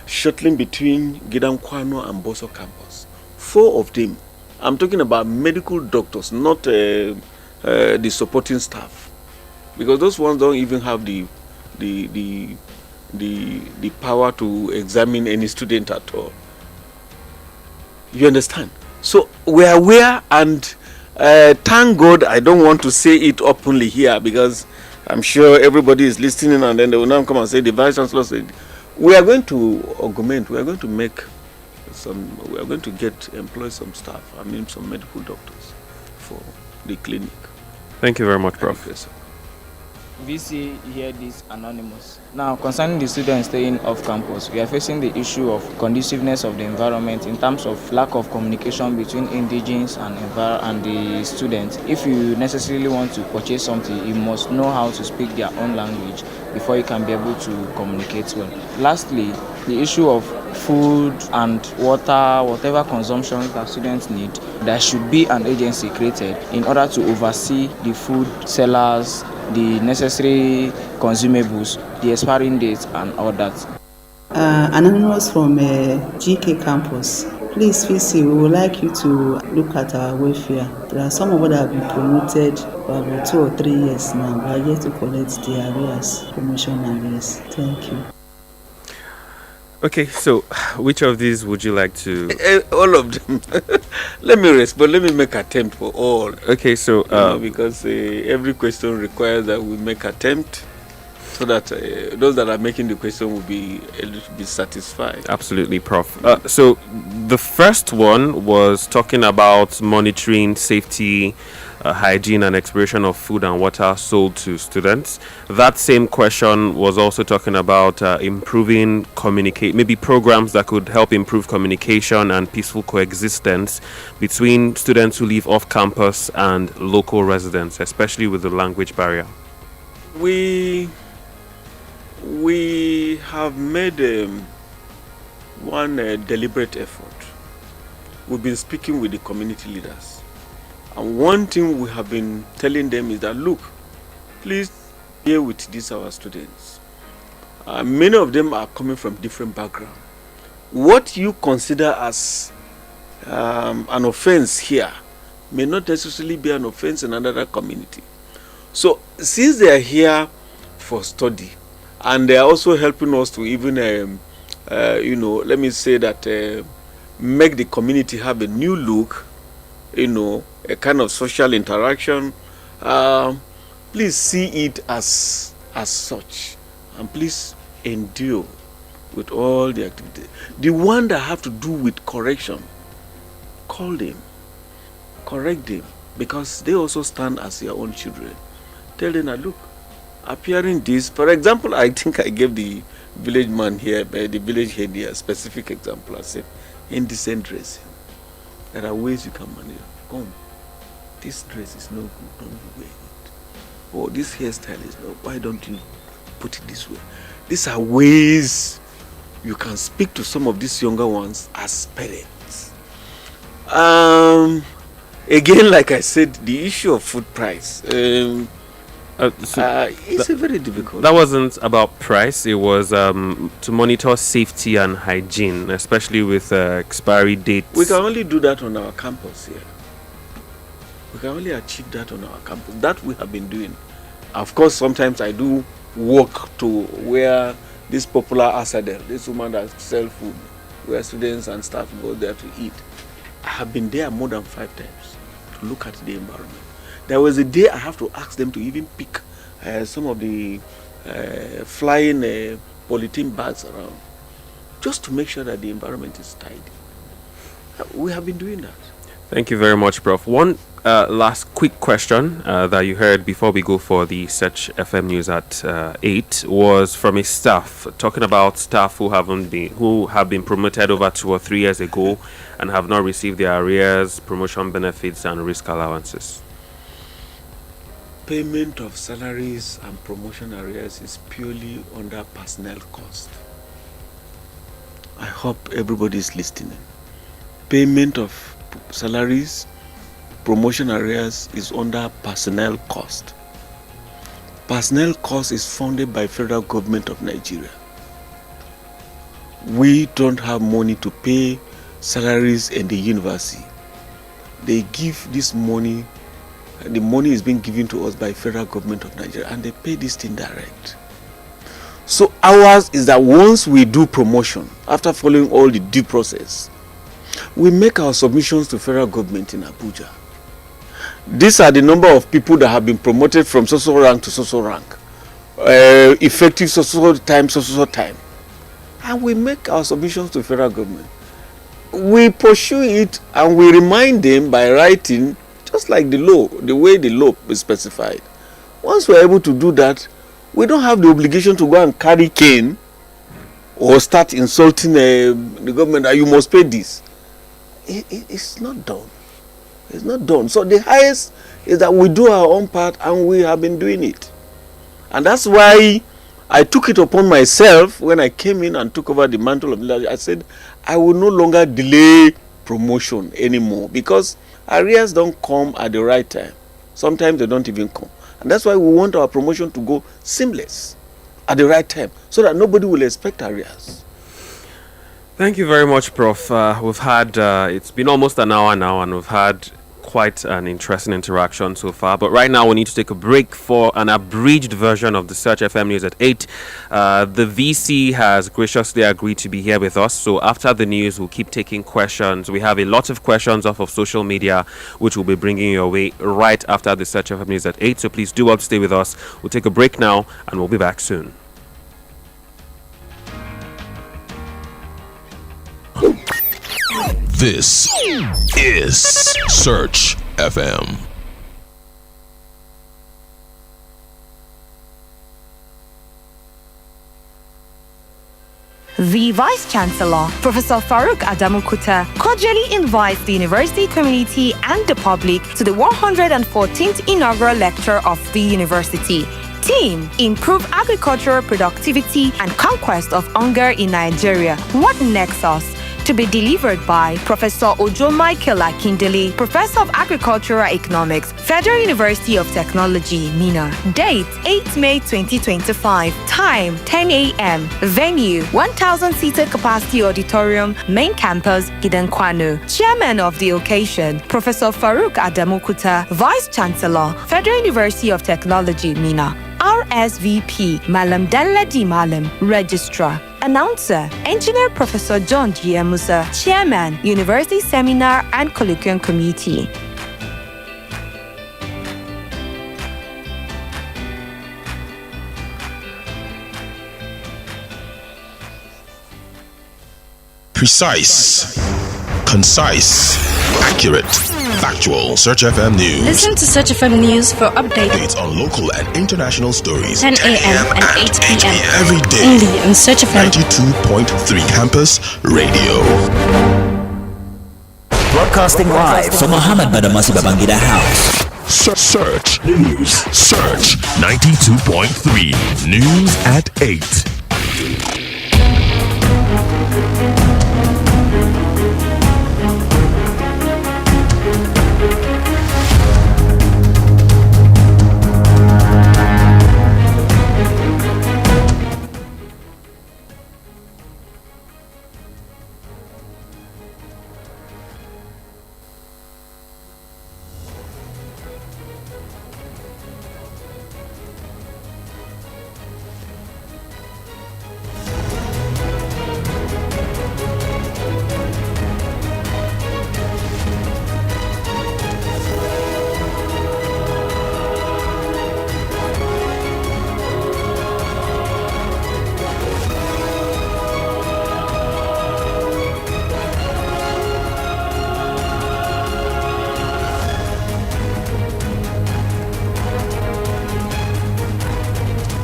shuttling between Gidam Kwano and Boso campus. 4 of them. I'm talking about medical doctors, not the supporting staff, because those ones don't even have the power to examine any student at all. You understand? So we are aware, and thank God I don't want to say it openly here, because I'm sure everybody is listening, and then they will now come and say the Vice Chancellor said. We are going to augment, we are going to employ some staff, some medical doctors for the clinic. Thank you very much, Prof. Yes, sir. VC hear this anonymous. Now, concerning the students staying off campus, we are facing the issue of conduciveness of the environment in terms of lack of communication between indigenes and the students. If you necessarily want to purchase something, you must know how to speak their own language before you can be able to communicate well. Lastly, the issue of food and water, whatever consumption that students need, there should be an agency created in order to oversee the food sellers, the necessary consumables, the expiring dates, and all that. Anonymous from GK campus. Please, VC, we would like you to look at our welfare. There are some of us that have been promoted for about 2 or 3 years now. We are yet to collect the arrears, promotion arrears. Thank you. Okay, so which of these would you like to? All of them. Let me respond. Let me make attempt for all. Okay, so because every question requires that we make attempt, so that those that are making the question will be able to be satisfied. Absolutely, Prof. So the first one was talking about monitoring safety, hygiene, and expiration of food and water sold to students. That same question was also talking about improving maybe programs that could help improve communication and peaceful coexistence between students who live off campus and local residents, especially with the language barrier. We have made one deliberate effort. We've been speaking with the community leaders. And one thing we have been telling them is that, look, please bear with these our students. Many of them are coming from different backgrounds. What you consider as an offense here may not necessarily be an offense in another community. So since they are here for study, and they are also helping us to even, let me say that, make the community have a new look, a kind of social interaction. Please see it as such, and please endure with all the activities. The one that have to do with correction, call them, correct them, because they also stand as your own children. Tell them that, look, appearing this, for example, I think I gave the village man here, the village head here, a specific example. I said, indecent dressing. There are ways you can manage. Come, this dress is no good, don't wear it. Or this hairstyle is no, why don't you put it this way? These are ways you can speak to some of these younger ones as parents. Again, like I said, the issue of food price. It's a very difficult. That wasn't about price. It was to monitor safety and hygiene, especially with expiry dates. We can only do that on our campus here. We can only achieve that on our campus. That we have been doing. Of course, sometimes I do walk to where this popular Asadel, this woman that sells food, where students and staff go there to eat. I have been there more than 5 times to look at the environment. There was a day I have to ask them to even pick some of the flying polythene bags around, just to make sure that the environment is tidy. We have been doing that. Thank you very much, Prof. One last quick question that you heard before we go for the Search FM News at 8 was from a staff, talking about staff who have been promoted over 2 or 3 years ago and have not received their arrears, promotion benefits, and risk allowances. Payment of salaries and promotion arrears is purely under personnel cost. I hope everybody is listening. Payment of salaries, promotion arrears is under personnel cost. Personnel cost is funded by federal government of Nigeria. We don't have money to pay salaries in the university, they give this money, the money is being given to us by federal government of Nigeria, and they pay this thing direct. So ours is that once we do promotion, after following all the due process, we make our submissions to federal government in Abuja. These are the number of people that have been promoted from so rank to so rank, effective so time, and we make our submissions to federal government. We pursue it and we remind them by writing, just like the law, the way the law is specified. Once we are able to do that, we don't have the obligation to go and carry cane or start insulting the government that you must pay this. It's not done. It's not done. So the highest is that we do our own part, and we have been doing it. And that's why I took it upon myself when I came in and took over the mantle of leadership. I said I will no longer delay promotion anymore, because arrears don't come at the right time. Sometimes they don't even come. And that's why we want our promotion to go seamless at the right time, so that nobody will expect arrears. Thank you very much, Prof. We've had, it's been almost an hour now, and we've had quite an interesting interaction so far. But right now we need to take a break for an abridged version of the Search FM News at 8. The VC has graciously agreed to be here with us. So after the news, we'll keep taking questions. We have a lot of questions off of social media, which we'll be bringing your way right after the Search FM News at 8. So please do well to stay with us. We'll take a break now, and we'll be back soon. This is Search FM. The Vice Chancellor, Professor Farouk Adamukuta, cordially invites the university community and the public to the 114th inaugural lecture of the university. Theme: Improve agricultural productivity and conquest of hunger in Nigeria. What nexus? To be delivered by Professor Ojo Michael Akindele, Professor of Agricultural Economics, Federal University of Technology, Mina. Date: 8 May 2025. Time: 10 a.m. Venue: 1,000-seater capacity auditorium, main campus, Gidankwano. Chairman of the occasion: Professor Farouk Adamukuta, Vice Chancellor, Federal University of Technology, Mina. RSVP: Malam Danladi Malam, Registrar. Announcer: Engineer Professor John G. Musa, Chairman, University Seminar and Colloquium Committee. Precise, concise, accurate, factual. Search FM News. Listen to Search FM News for updates on local and international stories. 10 a.m. and 8 p.m. every day. Only on Search FM 92.3 Campus Radio. Broadcasting live from Muhammad Badamasi Babangida House. Search News. Search 92.3 News at 8.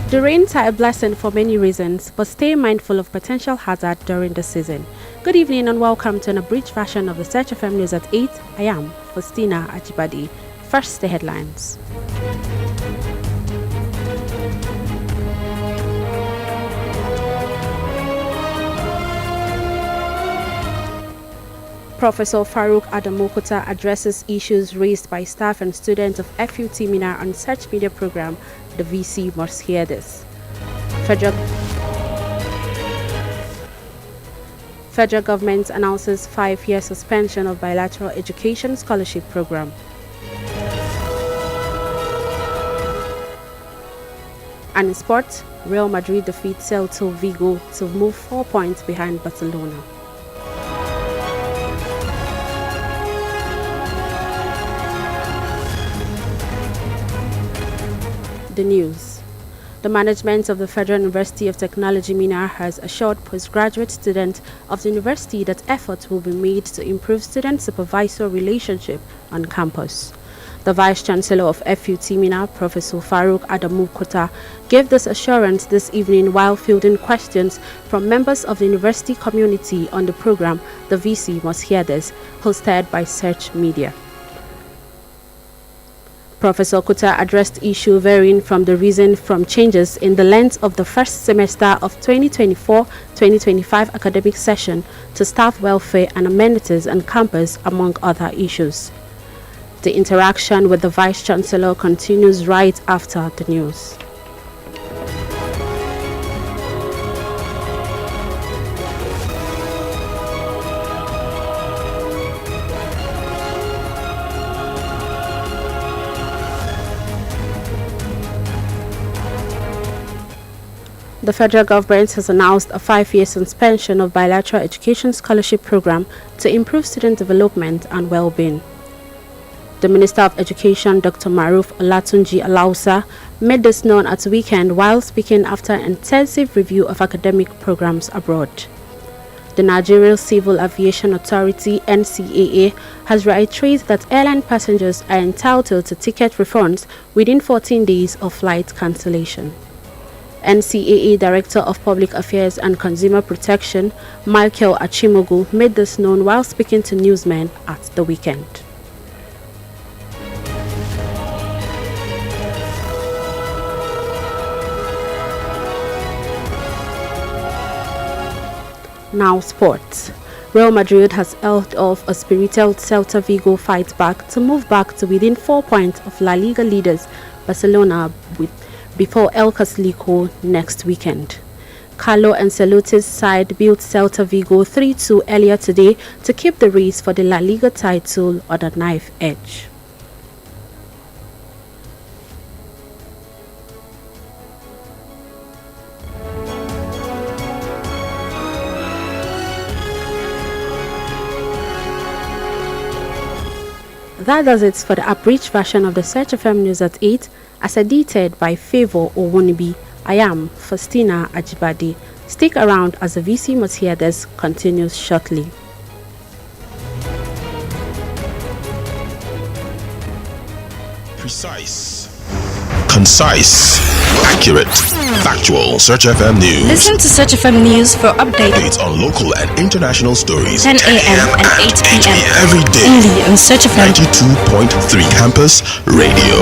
The rains are a blessing for many reasons, but stay mindful of potential hazard during the season. Good evening and welcome to an abridged version of the Search FM News at 8. I am Faustina Ajibadi. First, the headlines. Professor Farouk Adamukuta addresses issues raised by staff and students of FUT Mina on Search Media Program. The VC must Federal government announces 5-year suspension of bilateral education scholarship program. And in sport, Real Madrid defeats Celta Vigo to move 4 points behind Barcelona. The news. The management of the Federal University of Technology Mina has assured postgraduate students of the university that efforts will be made to improve student-supervisor relationship on campus. The Vice-Chancellor of FUT Mina, Professor Farouk Adamu Kota, gave this assurance this evening while fielding questions from members of the university community on the program The VC Must Hear This, hosted by Search Media. Professor Kota addressed issue varying from the reason from changes in the length of the first semester of 2024-2025 academic session to staff welfare and amenities on campus, among other issues. The interaction with the Vice-Chancellor continues right after the news. The federal government has announced a 5-year suspension of bilateral education scholarship program to improve student development and well-being. The Minister of Education, Dr. Maruf Olatunji Alausa, made this known at the weekend while speaking after an intensive review of academic programs abroad. The Nigerian Civil Aviation Authority (NCAA) has reiterated that airline passengers are entitled to ticket refunds within 14 days of flight cancellation. NCAA Director of Public Affairs and Consumer Protection, Michael Achimogu, made this known while speaking to newsmen at the weekend. Now sports. Real Madrid has held off a spirited Celta Vigo fight back to move back to within 4 points of La Liga leaders Barcelona before El Clasico next weekend. Carlo Ancelotti's side beat Celta Vigo 3-2 earlier today to keep the race for the La Liga title on the knife edge. That does it for the abridged version of the Search FM News at 8, as edited by Favor Owonibi. I am Faustina Ajibade. Stick around as the VC Must Hear This continues shortly. Precise, concise, accurate, factual. Search FM News. Listen to Search FM News for updates on local and international stories. 10 a.m. and 8 p.m. every day. Only on Search FM 92.3 Campus Radio.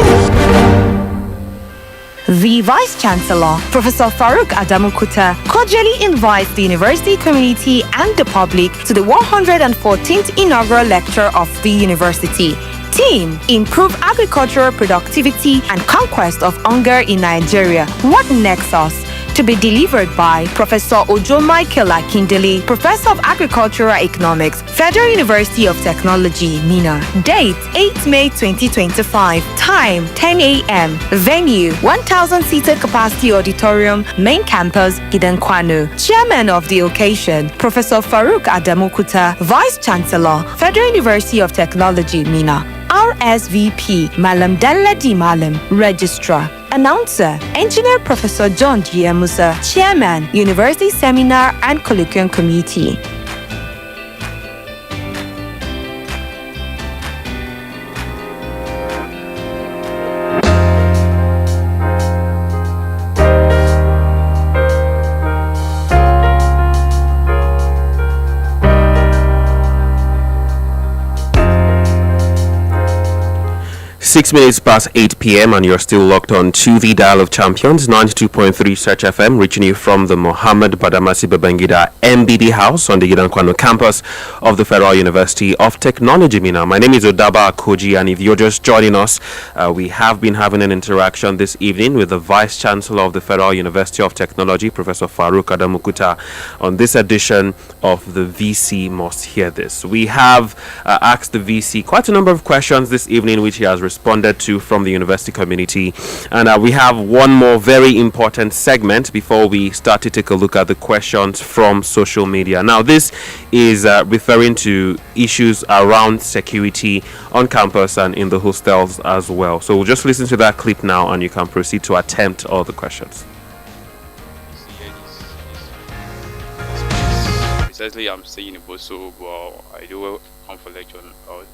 The Vice-Chancellor, Professor Farouk Adamu Kota, cordially invites the university community and the public to the 114th inaugural lecture of the university. Theme: Improve agricultural productivity and conquest of hunger in Nigeria. What nexus? To be delivered by Professor Ojo Michael Akindele, Professor of Agricultural Economics, Federal University of Technology, Mina. Date: 8 May 2025. Time: 10 a.m. Venue: 1,000-seated capacity auditorium, main campus, Idankwano. Chairman of the occasion: Professor Farouk Adamu Kota, Vice Chancellor, Federal University of Technology, Mina. RSVP: Malam Dalla Di Malam, Registrar. Announcer: Engineer Professor John G. Musa, Chairman, University Seminar and Colloquium Committee. 6 minutes past 8 p.m. and you're still locked on to the Dial of Champions, 92.3 Search FM, reaching you from the Mohammed Badamasi Babangida MBD House on the Gidankwano campus of the Federal University of Technology, Mina. My name is Odaba Akoji, and if you're just joining us, we have been having an interaction this evening with the Vice Chancellor of the Federal University of Technology, Professor Farouk Adamukuta, on this edition of the VC Must Hear This. We have asked the VC quite a number of questions this evening, which he has responded to from the university community, and we have one more very important segment before we start to take a look at the questions from social media. Now, this is referring to issues around security on campus and in the hostels as well. So we'll just listen to that clip now, and you can proceed to attempt all the questions. Precisely, I'm staying in Boso, but I do come for lecture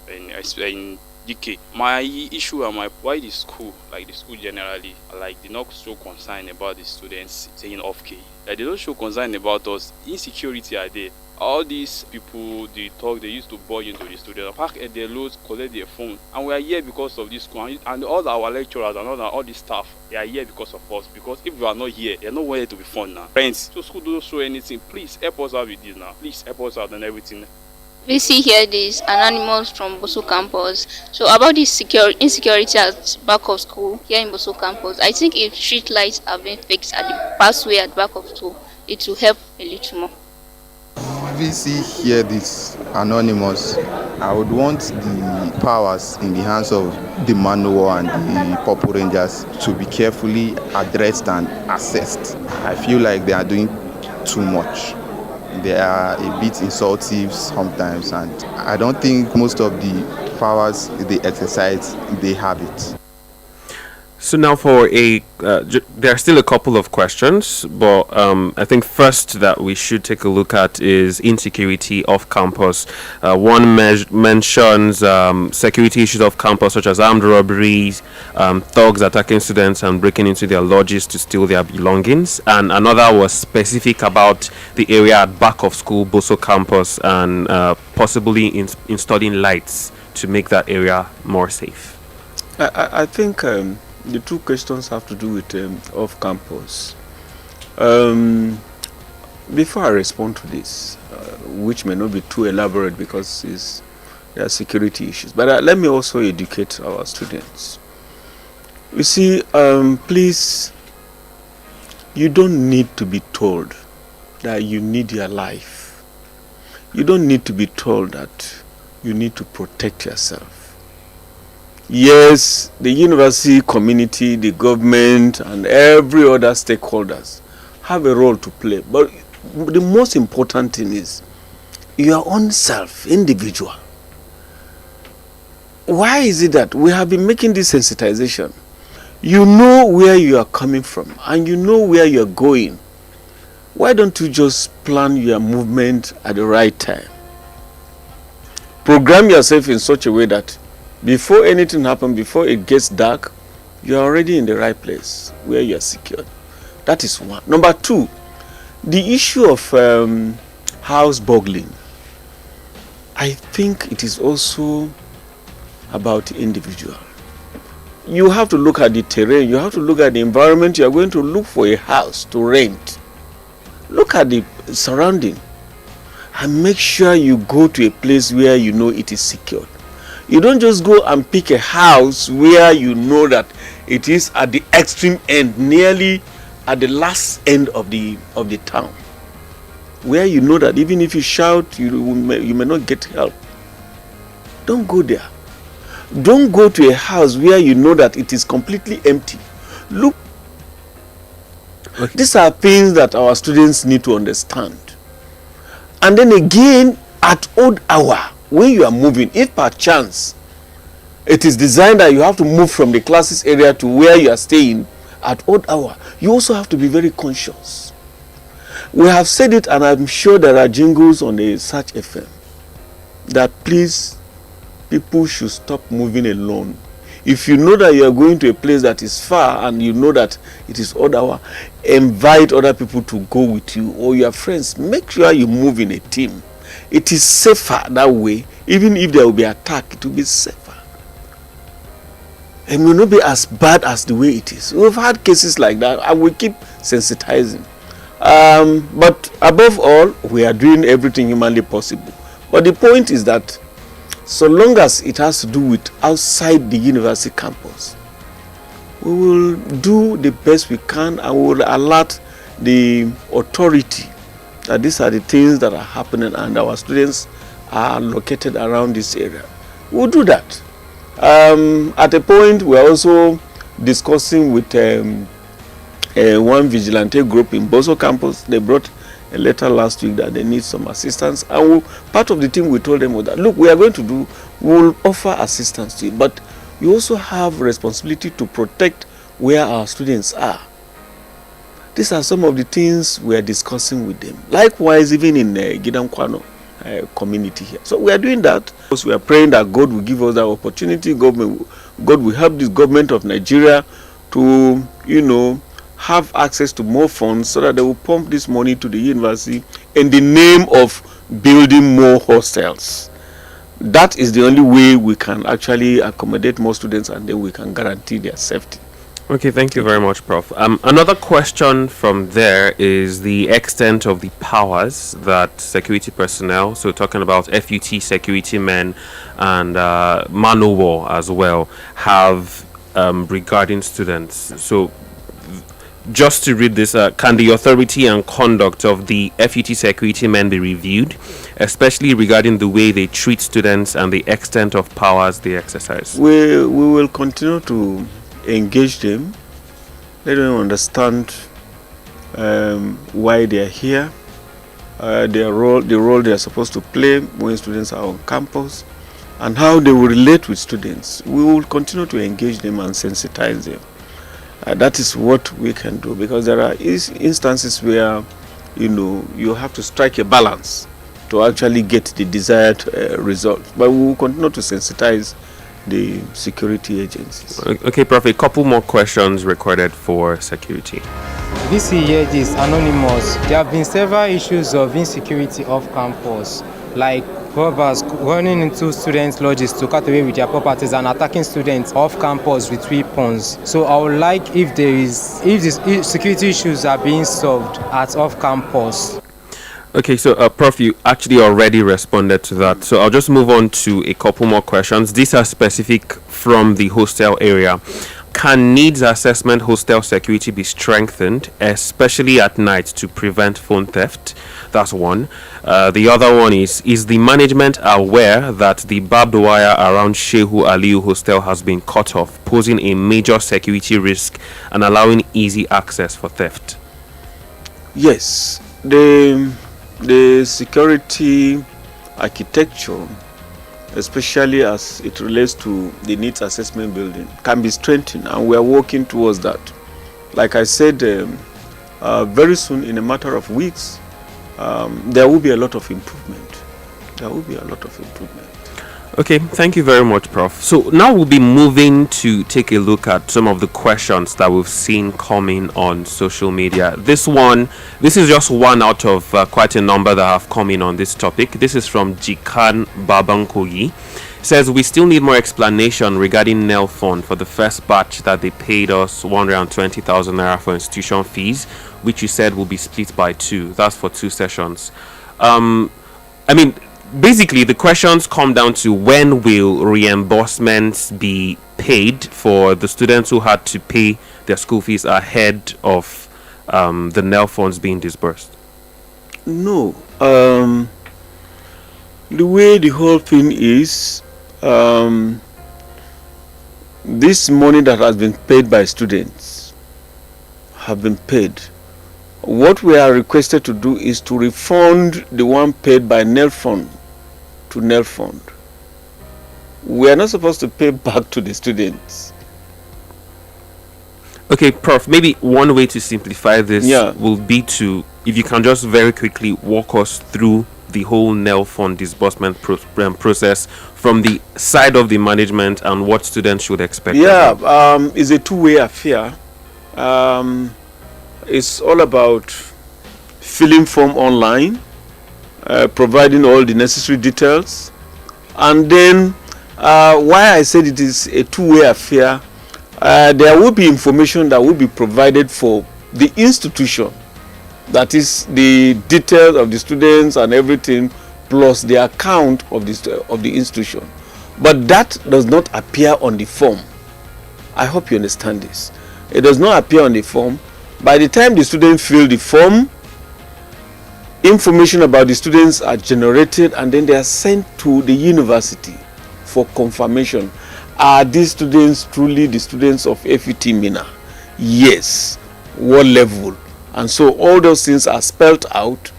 in DK. My issue and why the school, like the school generally, like they're not so concerned about the students staying off K. Like they don't show concern about us. Insecurity are there. All these people, they used to bug into the students, park at their loads, collect their phone, and we are here because of this school. And all our lecturers and all the staff, they are here because of us. Because if we are not here, they're nowhere to be found now. Friends, so school don't show anything. Please help us out with this now. Please help us out and everything. We see here this Anonymous from Boso campus. So about this insecurity at back of school here in Boso campus, I think if street lights have been fixed at the pathway at back of school, it will help a little more. We see here this Anonymous. I would want the powers in the hands of the manual and the Purple Rangers to be carefully addressed and assessed. I feel like they are doing too much. They are a bit insultive sometimes, and I don't think most of the powers they exercise, they have it. So now for there are still a couple of questions, but I think first that we should take a look at is insecurity off campus. One mentions security issues off campus, such as armed robberies, thugs attacking students and breaking into their lodges to steal their belongings. And another was specific about the area at back of school, Boso campus, and possibly installing lights to make that area more safe. I think the two questions have to do with off campus. Before I respond to this, which may not be too elaborate because there are security issues, but let me also educate our students. You see, please, you don't need to be told that you need your life. You don't need to be told that you need to protect yourself. Yes, the university community, the government, and every other stakeholders have a role to play. But the most important thing is your own self, individual. Why is it that we have been making this sensitization? You know where you are coming from, and you know where you are going. Why don't you just plan your movement at the right time? Program yourself in such a way that before anything happens, before it gets dark, you are already in the right place where you are secured. That is one. Number two, the issue of house burgling. I think it is also about the individual. You have to look at the terrain, you have to look at the environment you are going to look for a house to rent. Look at the surrounding and make sure you go to a place where you know it is secured. You don't just go and pick a house where you know that it is at the extreme end, nearly at the last end of the town, where you know that even if you shout, you may not get help. Don't go there. Don't go to a house where you know that it is completely empty. Look, these are things that our students need to understand. And then again, at odd hour, when you are moving, if per chance it is designed that you have to move from the classes area to where you are staying at odd hour, you also have to be very conscious. We have said it, and I'm sure there are jingles on the Search FM that please, people should stop moving alone. If you know that you are going to a place that is far and you know that it is odd hour, invite other people to go with you or your friends. Make sure you move in a team. It is safer that way. Even if there will be attack, it will be safer. it may not be as bad as the way it is. We've had cases like that, and we keep sensitizing. But above all, we are doing everything humanly possible. But the point is that so long as it has to do with outside the university campus, we will do the best we can, and we will alert the authority that these are the things that are happening and our students are located around this area. We'll do that. At a point, we are also discussing with one vigilante group in Boso campus. They brought a letter last week that they need some assistance, and part of the thing we told them was that, look, we are going to do, we will offer assistance to you, but you also have responsibility to protect where our students are. These are some of the things we are discussing with them. Likewise, even in Gidam Kwano community here. So we are doing that. We are praying that God will give us that opportunity. God will help this government of Nigeria to, have access to more funds so that they will pump this money to the university in the name of building more hostels. That is the only way we can actually accommodate more students, and then we can guarantee their safety. Okay, thank you very much, Prof. Another question from there is the extent of the powers that security personnel, so talking about FUT security men and Manowo as well, have regarding students. So just to read this, can the authority and conduct of the FUT security men be reviewed, especially regarding the way they treat students and the extent of powers they exercise? We will continue to engage them, let them understand why they are here, the role they are supposed to play when students are on campus, and how they will relate with students. We will continue to engage them and sensitize them. That is what we can do, because there are instances where you have to strike a balance to actually get the desired result. But we will continue to sensitize the security agencies. Okay, Prof, a couple more questions recorded for security. VC here is anonymous. There have been several issues of insecurity off campus, like robbers running into students' lodges to cut away with their properties and attacking students off campus with weapons. So I would like if the security issues are being solved at off campus. Okay, so Prof, you actually already responded to that. So I'll just move on to a couple more questions. These are specific from the hostel area. Can needs assessment hostel security be strengthened, especially at night, to prevent phone theft? That's one. The other one is the management aware that the barbed wire around Shehu Aliyu hostel has been cut off, posing a major security risk and allowing easy access for theft? Yes. The security architecture, especially as it relates to the needs assessment building, can be strengthened, and we are working towards that. Like I said, very soon, in a matter of weeks, there will be a lot of improvement. Okay, thank you very much, Prof. So now we'll be moving to take a look at some of the questions that we've seen coming on social media. This is just one out of quite a number that have come in on this topic. This is from Jikan Babankoyi. It says, we still need more explanation regarding NEL fund for the first batch that they paid us 120,000 naira for institution fees, which you said will be split by 2. That's for 2 sessions. Basically, the questions come down to when will reimbursements be paid for the students who had to pay their school fees ahead of the NEL funds being disbursed? No. The way the whole thing is, this money that has been paid by students have been paid. What we are requested to do is to refund the one paid by NEL fund to NEL fund. We are not supposed to pay back to the students. Okay, Prof, maybe one way to simplify this will be to, if you can just very quickly walk us through the whole NEL fund disbursement process from the side of the management and what students should expect. It's a two-way affair. It's all about filling form online, providing all the necessary details, and then why I said it is a two-way affair there will be information that will be provided for the institution. That is the details of the students and everything, plus the account of the institution. But that does not appear on the form. I hope you understand this. It does not appear on the form. By the time the students fill the form, information about the students are generated and then they are sent to the university for confirmation. Are these students truly the students of FUT Minna? Yes. What level? And so all those things are spelled out.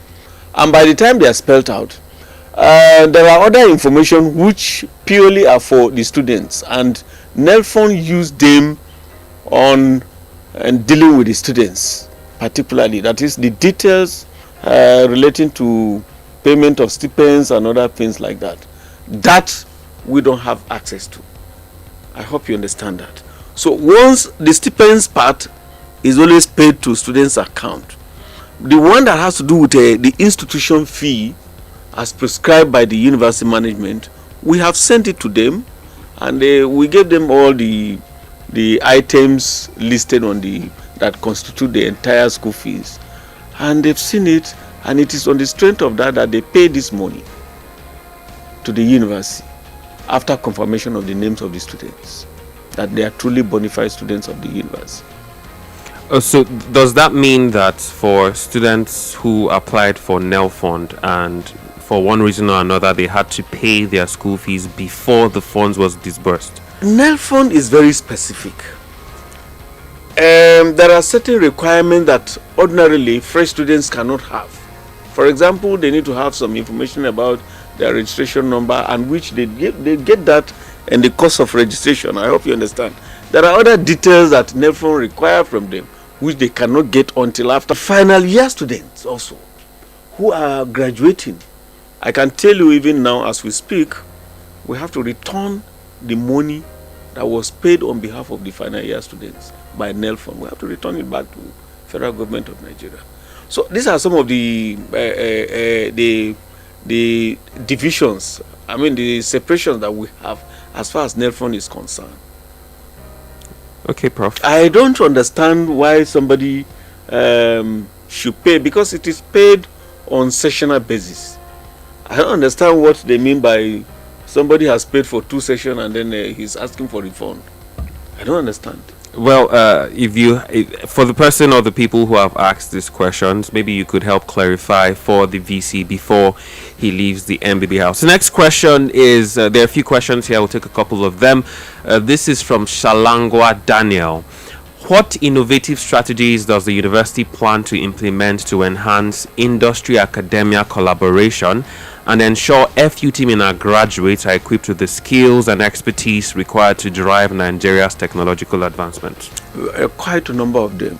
And by the time they are spelled out, there are other information which purely are for the students, and NELFON used them on dealing with the students, particularly. That is the details relating to payment of stipends and other things like that. That we don't have access to. I hope you understand that. So once the stipends part is always paid to students' account, the one that has to do with the institution fee as prescribed by the university management, we have sent it to them, and we gave them all the items listed on that constitute the entire school fees, and they've seen it, and it is on the strength of that they pay this money to the university after confirmation of the names of the students, that they are truly bona fide students of the university. So does that mean that for students who applied for NELFON and for one reason or another they had to pay their school fees before the funds was disbursed? NELFON is very specific. There are certain requirements that ordinarily fresh students cannot have. For example, they need to have some information about their registration number, and which they get that in the course of registration. I hope you understand. There are other details that NELFON require from them, which they cannot get until after. Final year students also, who are graduating, I can tell you even now as we speak, we have to return the money that was paid on behalf of the final year students by NELFON. We have to return it back to federal government of Nigeria. So these are some of the divisions, the separations that we have as far as NELFON is concerned. Okay, Prof. I don't understand why somebody should pay, because it is paid on sessional basis. I don't understand what they mean by somebody has paid for 2 sessions and then he's asking for refund. I don't understand. Well, for the person or the people who have asked these questions, maybe you could help clarify for the VC before he leaves the MBB house. The next question is, there are a few questions here, I'll take a couple of them. This is from Shalangwa Daniel. What innovative strategies does the university plan to implement to enhance industry-academia collaboration and ensure FUT Minna graduates are equipped with the skills and expertise required to drive Nigeria's technological advancement? Quite a number of them.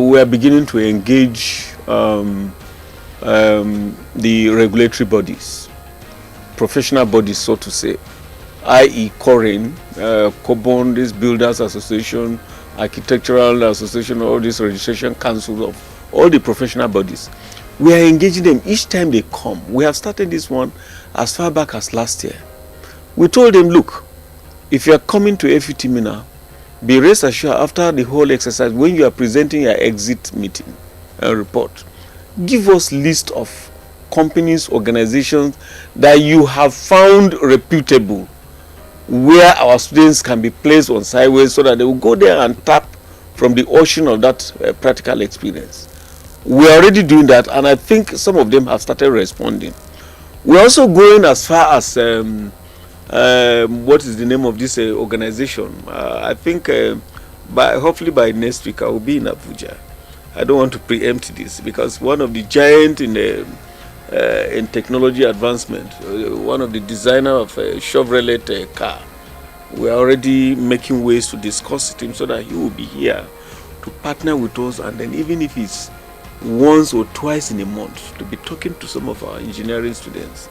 We are beginning to engage the regulatory bodies, professional bodies, so to say, i.e. CORIN, COBON, this Builders Association, Architectural Association, all these registration councils of all the professional bodies. We are engaging them each time they come. We have started this one as far back as last year. We told them, look, if you are coming to FUT Minna, be rest assured after the whole exercise, when you are presenting your exit meeting report, give us list of companies, organizations that you have found reputable, where our students can be placed on sideways so that they will go there and tap from the ocean of that practical experience. We are already doing that, and I think some of them have started responding. We're also going as far as what is the name of this organization? I think hopefully by next week I will be in Abuja. I don't want to preempt this, because one of the giant in technology advancement, one of the designer of a Chevrolet car, we are already making ways to discuss with him so that he will be here to partner with us, and then even if it's once or twice in a month, to be talking to some of our engineering students.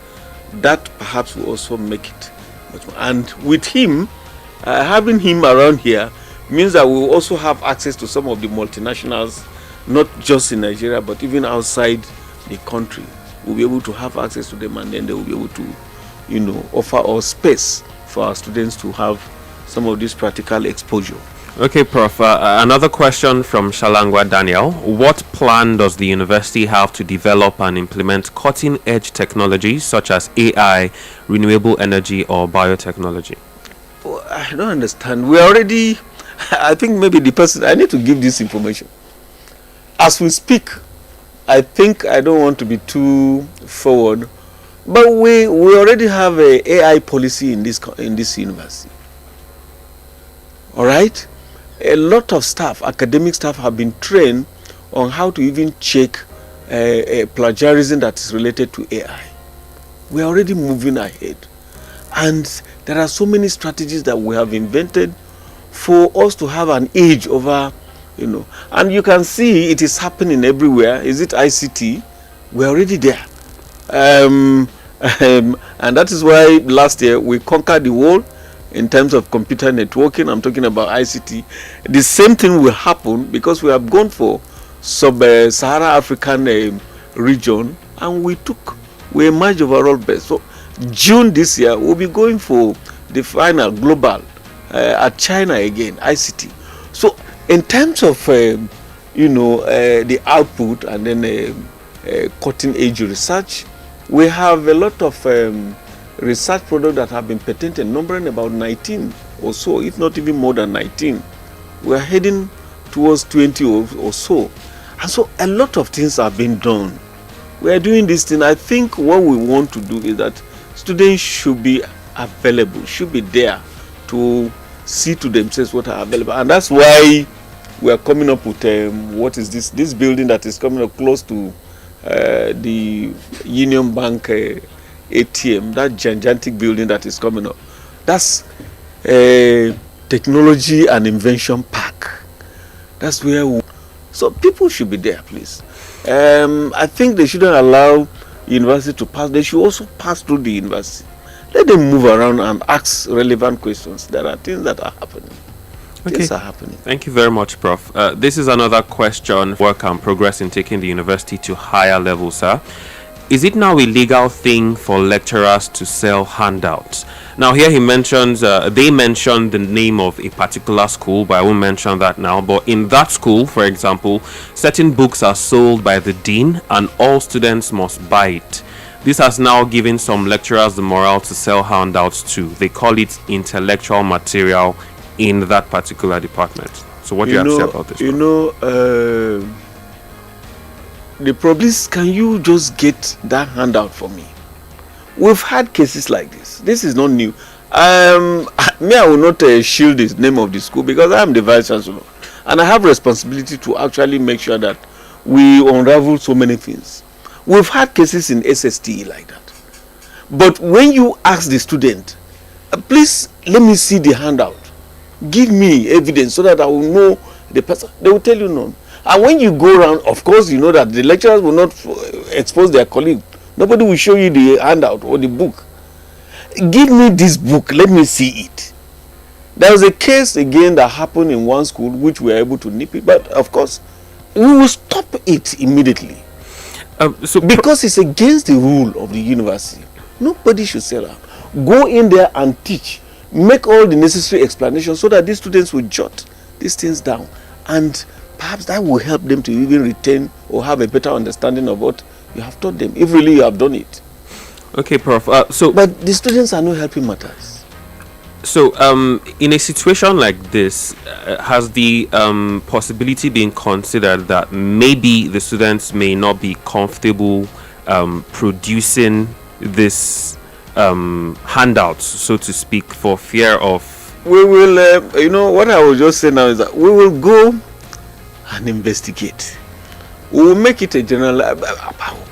That perhaps will also make it much more. And with him, having him around here means that we will also have access to some of the multinationals, not just in Nigeria but even outside the country. We'll be able to have access to them, and then they will be able to, offer us space for our students to have some of this practical exposure. Okay, Prof. Another question from Shalangwa Daniel. What plan does the university have to develop and implement cutting-edge technologies such as AI, renewable energy, or biotechnology? Oh, I don't understand. We already, I think maybe the person, I need to give this information. As we speak, I think I don't want to be too forward, but we already have a AI policy in this university. All right? A lot of staff, academic staff, have been trained on how to even check plagiarism that is related to AI. We are already moving ahead. And there are so many strategies that we have invented for us to have an edge over, and you can see it is happening everywhere. Is it ICT? We're already there. And that is why last year we conquered the world in terms of computer networking. I'm talking about ICT. The same thing will happen because we have gone for sub-Sahara African region, and we emerged overall best. So June this year, we'll be going for the final global at China again, ICT. So in terms of, the output and then cutting edge research, we have a lot of research products that have been patented, numbering about 19 or so, if not even more than 19. We are heading towards 20 or so. And so a lot of things are being done. We are doing this thing. I think what we want to do is that students should be available, should be there to see to themselves what are available. And that's why we are coming up with, what is this building that is coming up close to the Union Bank ATM, that gigantic building that is coming up. That's a technology and invention park. That's where so people should be there, please. I think they shouldn't allow university to pass. They should also pass through the university. Let them move around and ask relevant questions. There are things that are happening. Okay. Things are happening. Thank you very much, Prof. This is another question. Work and progress in taking the university to higher levels, sir. Is it now a legal thing for lecturers to sell handouts? Now here he mentions, they mentioned the name of a particular school, but I won't mention that now. But in that school, for example, certain books are sold by the dean and all students must buy it. This has now given some lecturers the morale to sell handouts too. They call it intellectual material in that particular department. So what do you have to say about this? The problem is, can you just get that handout for me? We've had cases like this. This is not new. Me, I will not shield the name of the school because I am the vice chancellor, and I have responsibility to actually make sure that we unravel so many things. We've had cases in SSTE like that. But when you ask the student, please let me see the handout, give me evidence so that I will know the person, they will tell you no. And when you go around, of course, you know that the lecturers will not expose their colleague. Nobody will show you the handout or the book. Give me this book, let me see it. There was a case again that happened in one school which we were able to nip it, but of course, we will stop it immediately. Because it's against the rule of the university. Nobody should sell out. Go in there and teach. Make all the necessary explanations so that these students will jot these things down. And perhaps that will help them to even retain or have a better understanding of what you have taught them, if really you have done it. Okay, Prof. But the students are not helping matters. So, in a situation like this, has the possibility been considered that maybe the students may not be comfortable producing this handouts, so to speak, for fear of... We will, what I will just say now is that we will go and investigate. We will make it a general...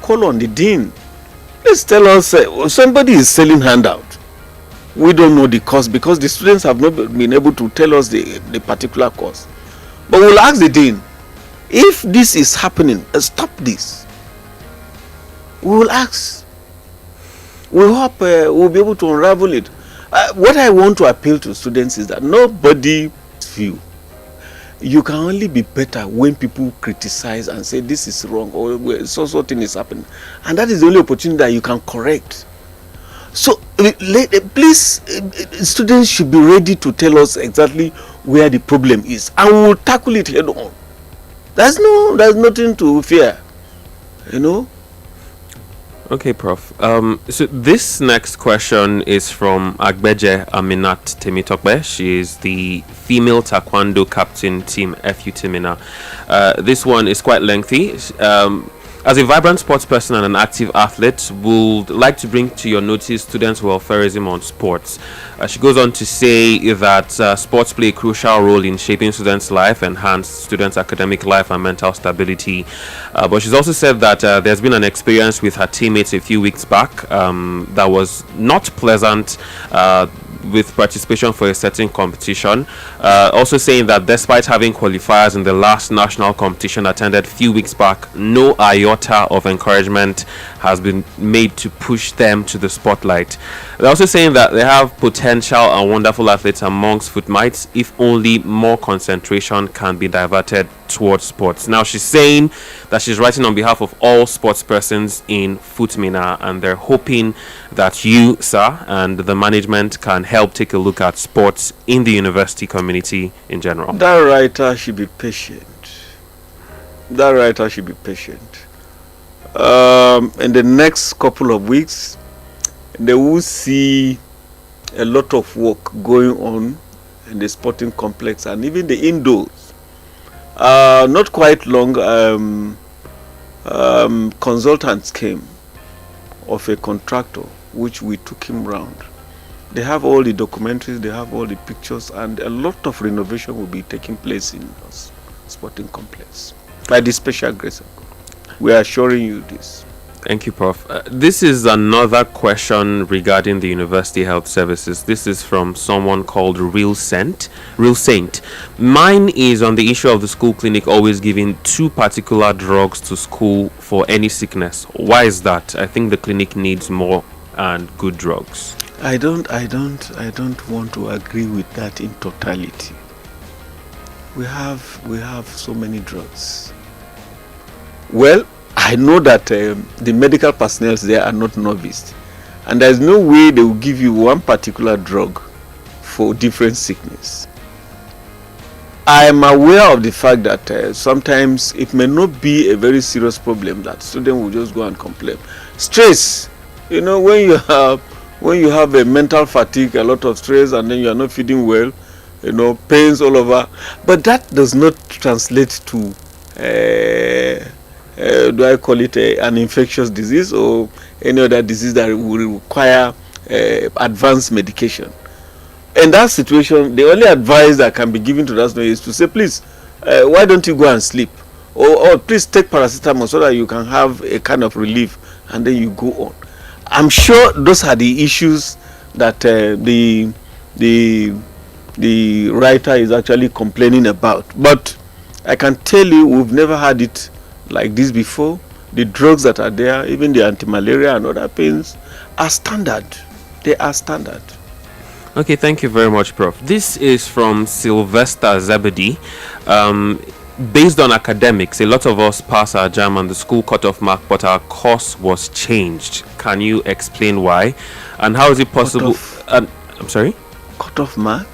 call on the dean. Let's tell us, somebody is selling handout. We don't know the cost because the students have not been able to tell us the particular cost. But we'll ask the dean, if this is happening, stop this. We will ask. We hope we'll be able to unravel it. What I want to appeal to students is that nobody feel. You can only be better when people criticize and say this is wrong or so thing is happening. And that is the only opportunity that you can correct. So please, students should be ready to tell us exactly where the problem is, and we will tackle it head on. There's nothing to fear, you know. Okay, Prof. So this next question is from Agbeje Aminat Temitokbe. She is the female taekwondo captain, team FU Timina. This one is quite lengthy. As a vibrant sports person and an active athlete, would like to bring to your notice students' welfareism on sports. She goes on to say that sports play a crucial role in shaping students' life, enhance students' academic life and mental stability. But she's also said that there's been an experience with her teammates a few weeks back that was not pleasant, with participation for a certain competition. Also saying that despite having qualifiers in the last national competition attended a few weeks back, no iota of encouragement has been made to push them to the spotlight. They're also saying that they have potential and wonderful athletes amongst footmites if only more concentration can be diverted towards sports. Now, she's saying that she's writing on behalf of all sports persons in Footmina, and they're hoping that you, sir, and the management can help take a look at sports in the university community in general. That writer should be patient. In the next couple of weeks, they will see a lot of work going on in the sporting complex and even the indoors. Not quite long, consultants came of a contractor, which we took him round. They have all the documentaries, they have all the pictures, and a lot of renovation will be taking place in the sporting complex by the special grace of God. We are assuring you this. Thank you, Prof. This is another question regarding the university health services. This is from someone called Real Saint. Mine is on the issue of the school clinic always giving 2 particular drugs to school for any sickness. Why is that? I think the clinic needs more and good drugs. I don't want to agree with that in totality. We have so many drugs. Well, I know that the medical personnel there are not novice, and there's no way they will give you one particular drug for different sickness. I am aware of the fact that sometimes it may not be a very serious problem that students will just go and complain. Stress, when you have a mental fatigue, a lot of stress, and then you are not feeding well, pains all over, but that does not translate to do I call it an infectious disease or any other disease that will require advanced medication. In that situation, the only advice that can be given to that student is to say, please, why don't you go and sleep? Or please take paracetamol so that you can have a kind of relief and then you go on. I'm sure those are the issues that the writer is actually complaining about. But I can tell you, we've never had it like this before. The drugs that are there, even the anti-malaria and other pains, are standard. They are standard. Okay, thank you very much, Prof. This is from Sylvester Zebedee. Based on academics, a lot of us pass our JAM and the school cutoff mark, but our course was changed. Can you explain why? And how is it possible? I'm sorry? Cutoff marks?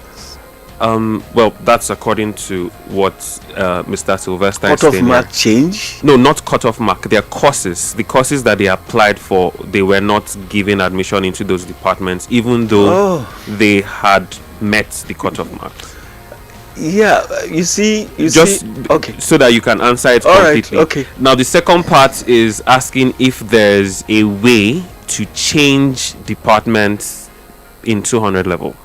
Well, that's according to what Mr. Sylvester is saying. Cutoff mark change? No, not cutoff mark. Their courses. The courses that they applied for, they were not given admission into those departments, even though they had met the cutoff mark. Yeah, you see, okay, so that you can answer it all completely. Right, okay. Now, the second part is asking if there's a way to change departments in 200 level.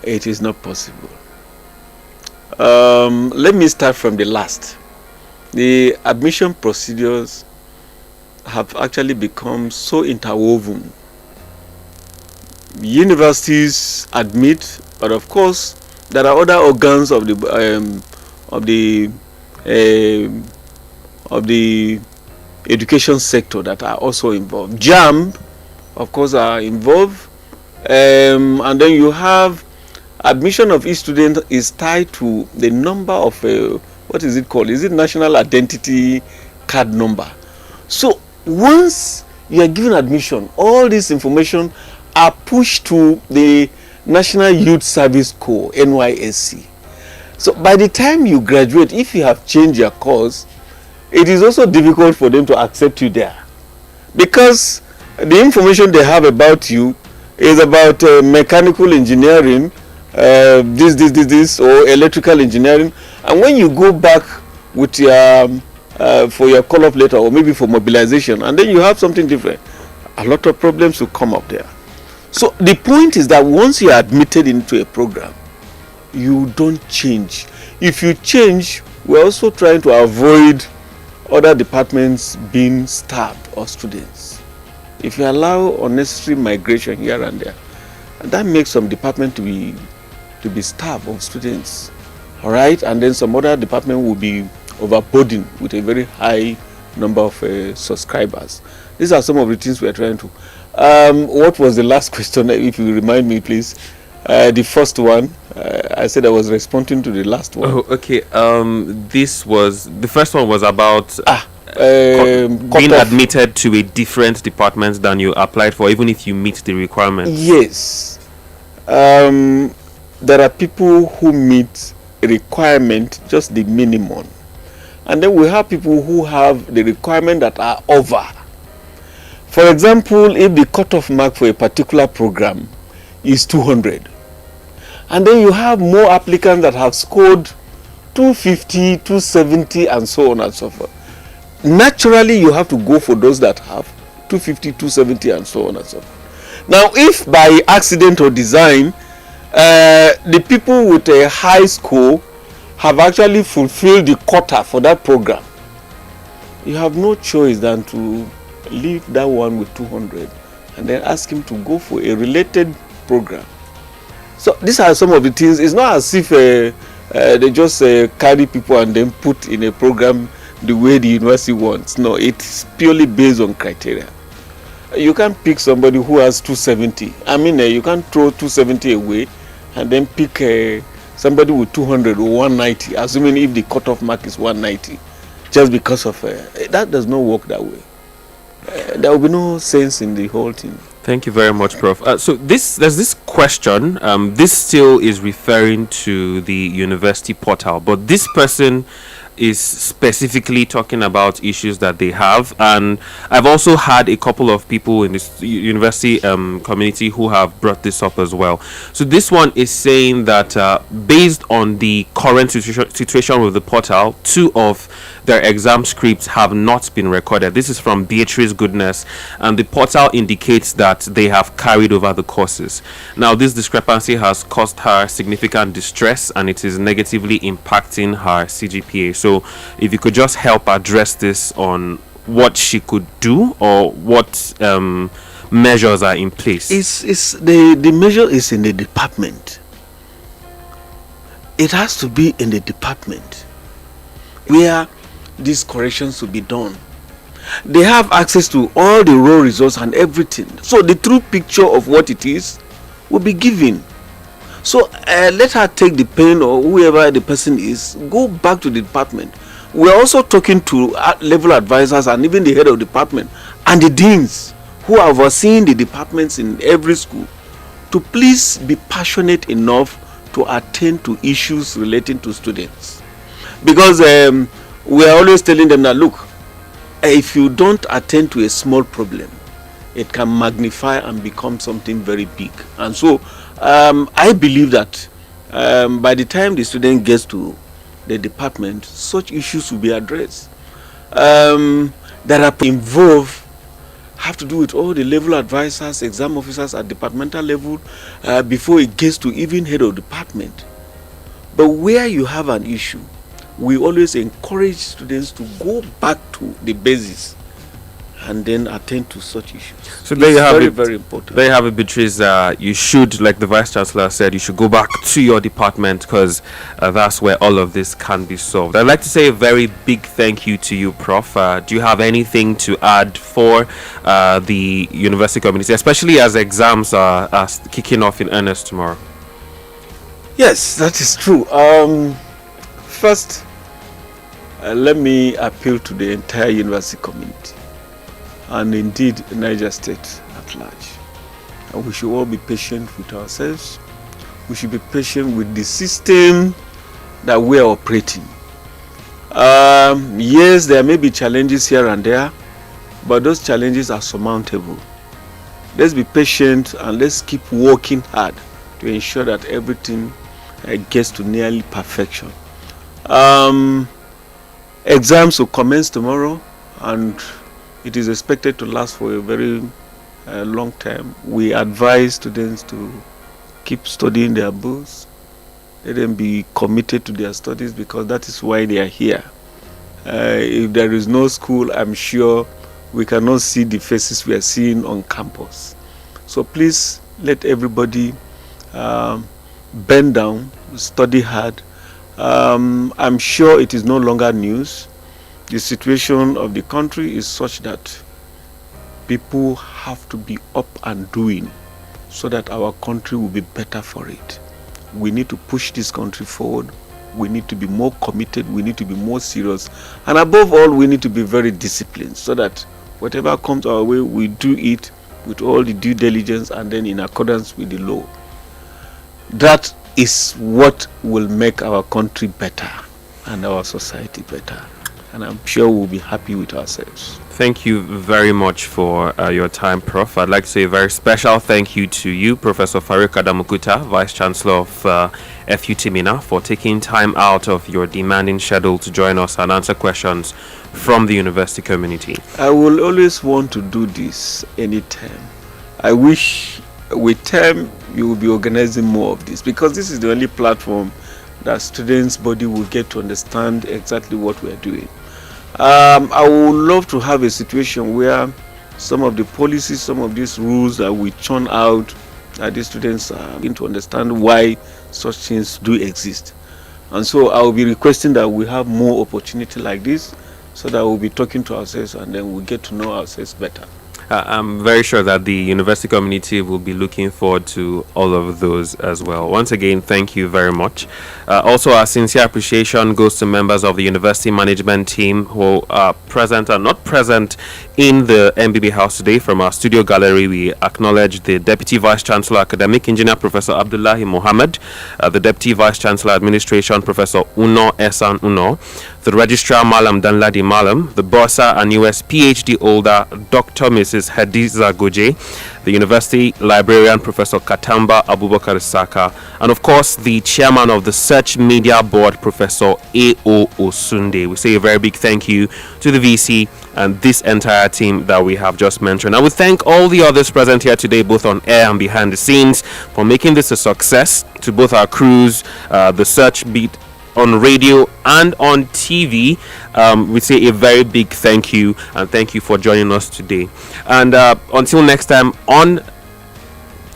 It is not possible. Let me start from the last. The admission procedures have actually become so interwoven. Universities admit, but of course there are other organs of the education sector that are also involved. JAM, of course, are involved, and then you have admission of each student is tied to the number of what is it called? Is it national identity card number? So once you are given admission. All this information are pushed to the National Youth Service Corps, NYSC. So by the time you graduate, if you have changed your course, it is also difficult for them to accept you there, because the information they have about you is about mechanical engineering, this, or electrical engineering. And when you go back with your for your call-up letter, or maybe for mobilization, and then you have something different, a lot of problems will come up there. So the point is that once you are admitted into a program, you don't change. If you change, we're also trying to avoid other departments being staffed or students. If you allow unnecessary migration here and there, that makes some department to be staffed of students, all right, and then some other department will be overburdened with a very high number of subscribers. These are some of the things we are trying to. What was the last question? If you remind me, please. The first one, I said I was responding to the last one. Oh, okay. This was the first one was about being admitted to a different department than you applied for, even if you meet the requirements. Yes. There are people who meet a requirement, just the minimum, and then we have people who have the requirement that are over. For example, if the cutoff mark for a particular program is 200, and then you have more applicants that have scored 250, 270, and so on and so forth. Naturally, you have to go for those that have 250, 270, and so on and so forth. Now, if by accident or design, the people with a high score have actually fulfilled the quota for that program, you have no choice than to leave that one with 200 and then ask him to go for a related program. So these are some of the things. It's not as if they just carry people and then put in a program the way the university wants. No, it's purely based on criteria. You can't pick somebody who has 270. I mean, you can't throw 270 away and then pick somebody with 200 or 190, assuming if the cutoff mark is 190, just because of that does not work that way. There will be no sense in the whole thing. Thank you very much, Prof. So there's this question. This still is referring to the university portal, but this person is specifically talking about issues that they have, and I've also had a couple of people in this university community who have brought this up as well. So this one is saying that based on the current situation with the portal, 2 of their exam scripts have not been recorded. This is from Beatrice Goodness, and the portal indicates that they have carried over the courses. Now, this discrepancy has caused her significant distress, and it is negatively impacting her CGPA. So if you could just help address this on what she could do, or what measures are in place. The measure is in the department. It has to be in the department where these corrections will be done. They have access to all the raw results and everything, so the true picture of what it is will be given. So let her take the pen, or whoever the person is, go back to the department. We're also talking to level advisors and even the head of department and the deans who are overseeing the departments in every school to please be passionate enough to attend to issues relating to students. Because we are always telling them that, look, if you don't attend to a small problem, it can magnify and become something very big. And so I believe that by the time the student gets to the department, such issues will be addressed. That are involved have to do with all the level advisors, exam officers at departmental level, before it gets to even head of department. But where you have an issue, we always encourage students to go back to the basis and then attend to such issues. So there you have it. Very important. There you have it, Beatrice. You should, like the Vice Chancellor said, you should go back to your department, because that's where all of this can be solved. I'd like to say a very big thank you to you, Prof. Do you have anything to add for the university community, especially as exams are kicking off in earnest tomorrow? Yes, that is true. First, let me appeal to the entire university community. and indeed Niger State at large. And we should all be patient with ourselves. We should be patient with the system that we are operating. Yes, there may be challenges here and there, but those challenges are surmountable. Let's be patient and let's keep working hard to ensure that everything gets to nearly perfection. Exams will commence tomorrow, and it is expected to last for a very long time. We advise students to keep studying their books. Let them be committed to their studies, because that is why they are here. If there is no school, I'm sure we cannot see the faces we are seeing on campus. So please let everybody bend down, study hard. I'm sure it is no longer news. The situation of the country is such that people have to be up and doing so that our country will be better for it. We need to push this country forward. We need to be more committed. We need to be more serious. And above all, we need to be very disciplined so that whatever comes our way, we do it with all the due diligence and then in accordance with the law. That is what will make our country better and our society better. And I'm sure we'll be happy with ourselves. Thank you very much for your time, Prof. I'd like to say a very special thank you to you, Professor Farouk Adamu-Kutta, Vice Chancellor of FUT Minna, for taking time out of your demanding schedule to join us and answer questions from the university community. I will always want to do this anytime. I wish with time you will be organizing more of this, because this is the only platform that students' body will get to understand exactly what we are doing. I would love to have a situation where some of the policies, some of these rules that we churn out, that the students are going to understand why such things do exist. And so I will be requesting that we have more opportunity like this, so that we'll be talking to ourselves and then we'll get to know ourselves better. I'm very sure that the university community will be looking forward to all of those as well. Once again, thank you very much. Also, our sincere appreciation goes to members of the university management team who are present and not present in the MBB house today. From our studio gallery, we acknowledge the Deputy Vice Chancellor Academic Engineer Professor Abdullahi Mohammed, the Deputy Vice Chancellor Administration Professor Uno Esan Uno, the Registrar Malam Danladi Malam, the Bursa and US PhD holder Dr. Mrs. Hadiza Goje, the University Librarian Professor Katamba Abubakar Saka, and of course the Chairman of the Search Media Board Professor A.O. Osunde. We say a very big thank you to the VC and this entire team that we have just mentioned. I would thank all the others present here today, both on air and behind the scenes, for making this a success. To both our crews, the Search Beat on radio and on TV, we say a very big thank you, and thank you for joining us today. And until next time on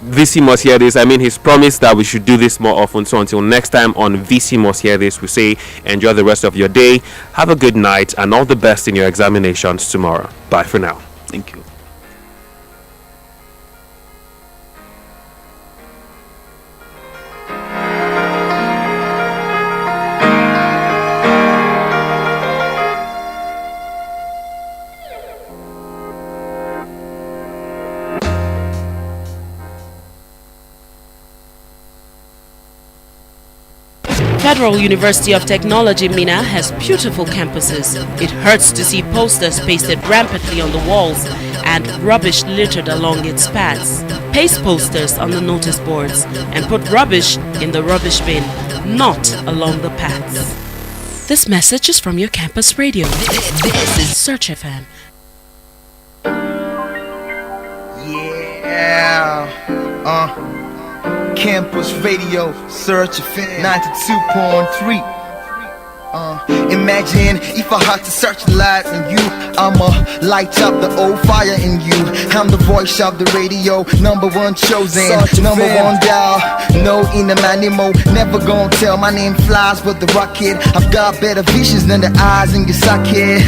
VC Must Hear This, I mean, he's promised that we should do this more often. So until next time on VC Must Hear This, we say enjoy the rest of your day, have a good night, and all the best in your examinations tomorrow. Bye for now. Thank you. Federal University of Technology Minna has beautiful campuses. It hurts to see posters pasted rampantly on the walls and rubbish littered along its paths. Paste posters on the notice boards and put rubbish in the rubbish bin, not along the paths. This message is from your campus radio. This is Search FM. Campus radio, Search FM 92.3. Imagine if I had to search the light in you, I'ma light up the old fire in you. I'm the voice of the radio, number one chosen, number one dial. No in the animo, never gon' tell my name flies but the rocket. I've got better visions than the eyes in your socket.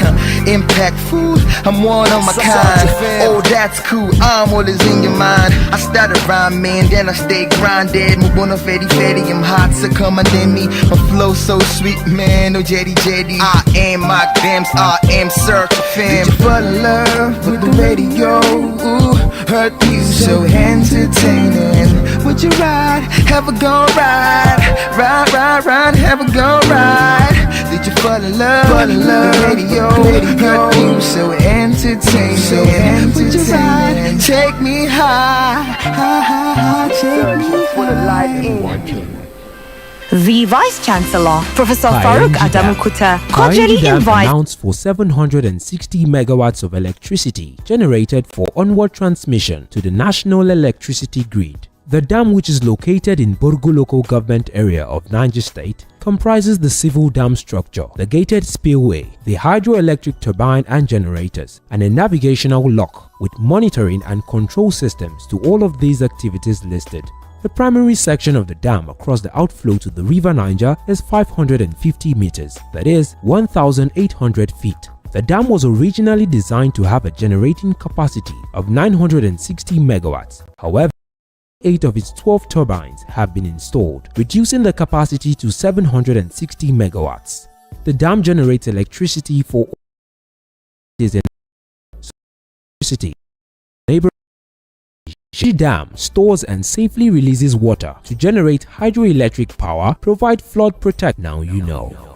Impactful, I'm one of my kind. Oh, that's cool, I'm always in your mind. I started rhyming, then I stay grinded. Mubono fetty fetty, I'm hot, so come and me. My flow so sweet, man, no jetty jetty. I am my dams, I am searching fam. Did you fall in love with the radio? Ooh, heard you so entertaining. Would you ride? Have a go ride. Ride, ride, ride, have a go ride. Did you fall in love with the radio? Heard you so entertaining. Would you ride? Take me high, high, high, high, take me high. The Vice Chancellor, Professor Farouk Adamukuta, cordially invites announced for 760 megawatts of electricity generated for onward transmission to the national electricity grid. The dam, which is located in Borgu local government area of Niger State, comprises the civil dam structure, the gated spillway, the hydroelectric turbine and generators, and a navigational lock with monitoring and control systems to all of these activities listed. The primary section of the dam across the outflow to the River Niger is 550 meters, that is 1,800 feet. The dam was originally designed to have a generating capacity of 960 megawatts. However, 8 of its 12 turbines have been installed, reducing the capacity to 760 megawatts. The dam generates electricity for electricity. The dam stores and safely releases water to generate hydroelectric power, provide flood protect. Now you know.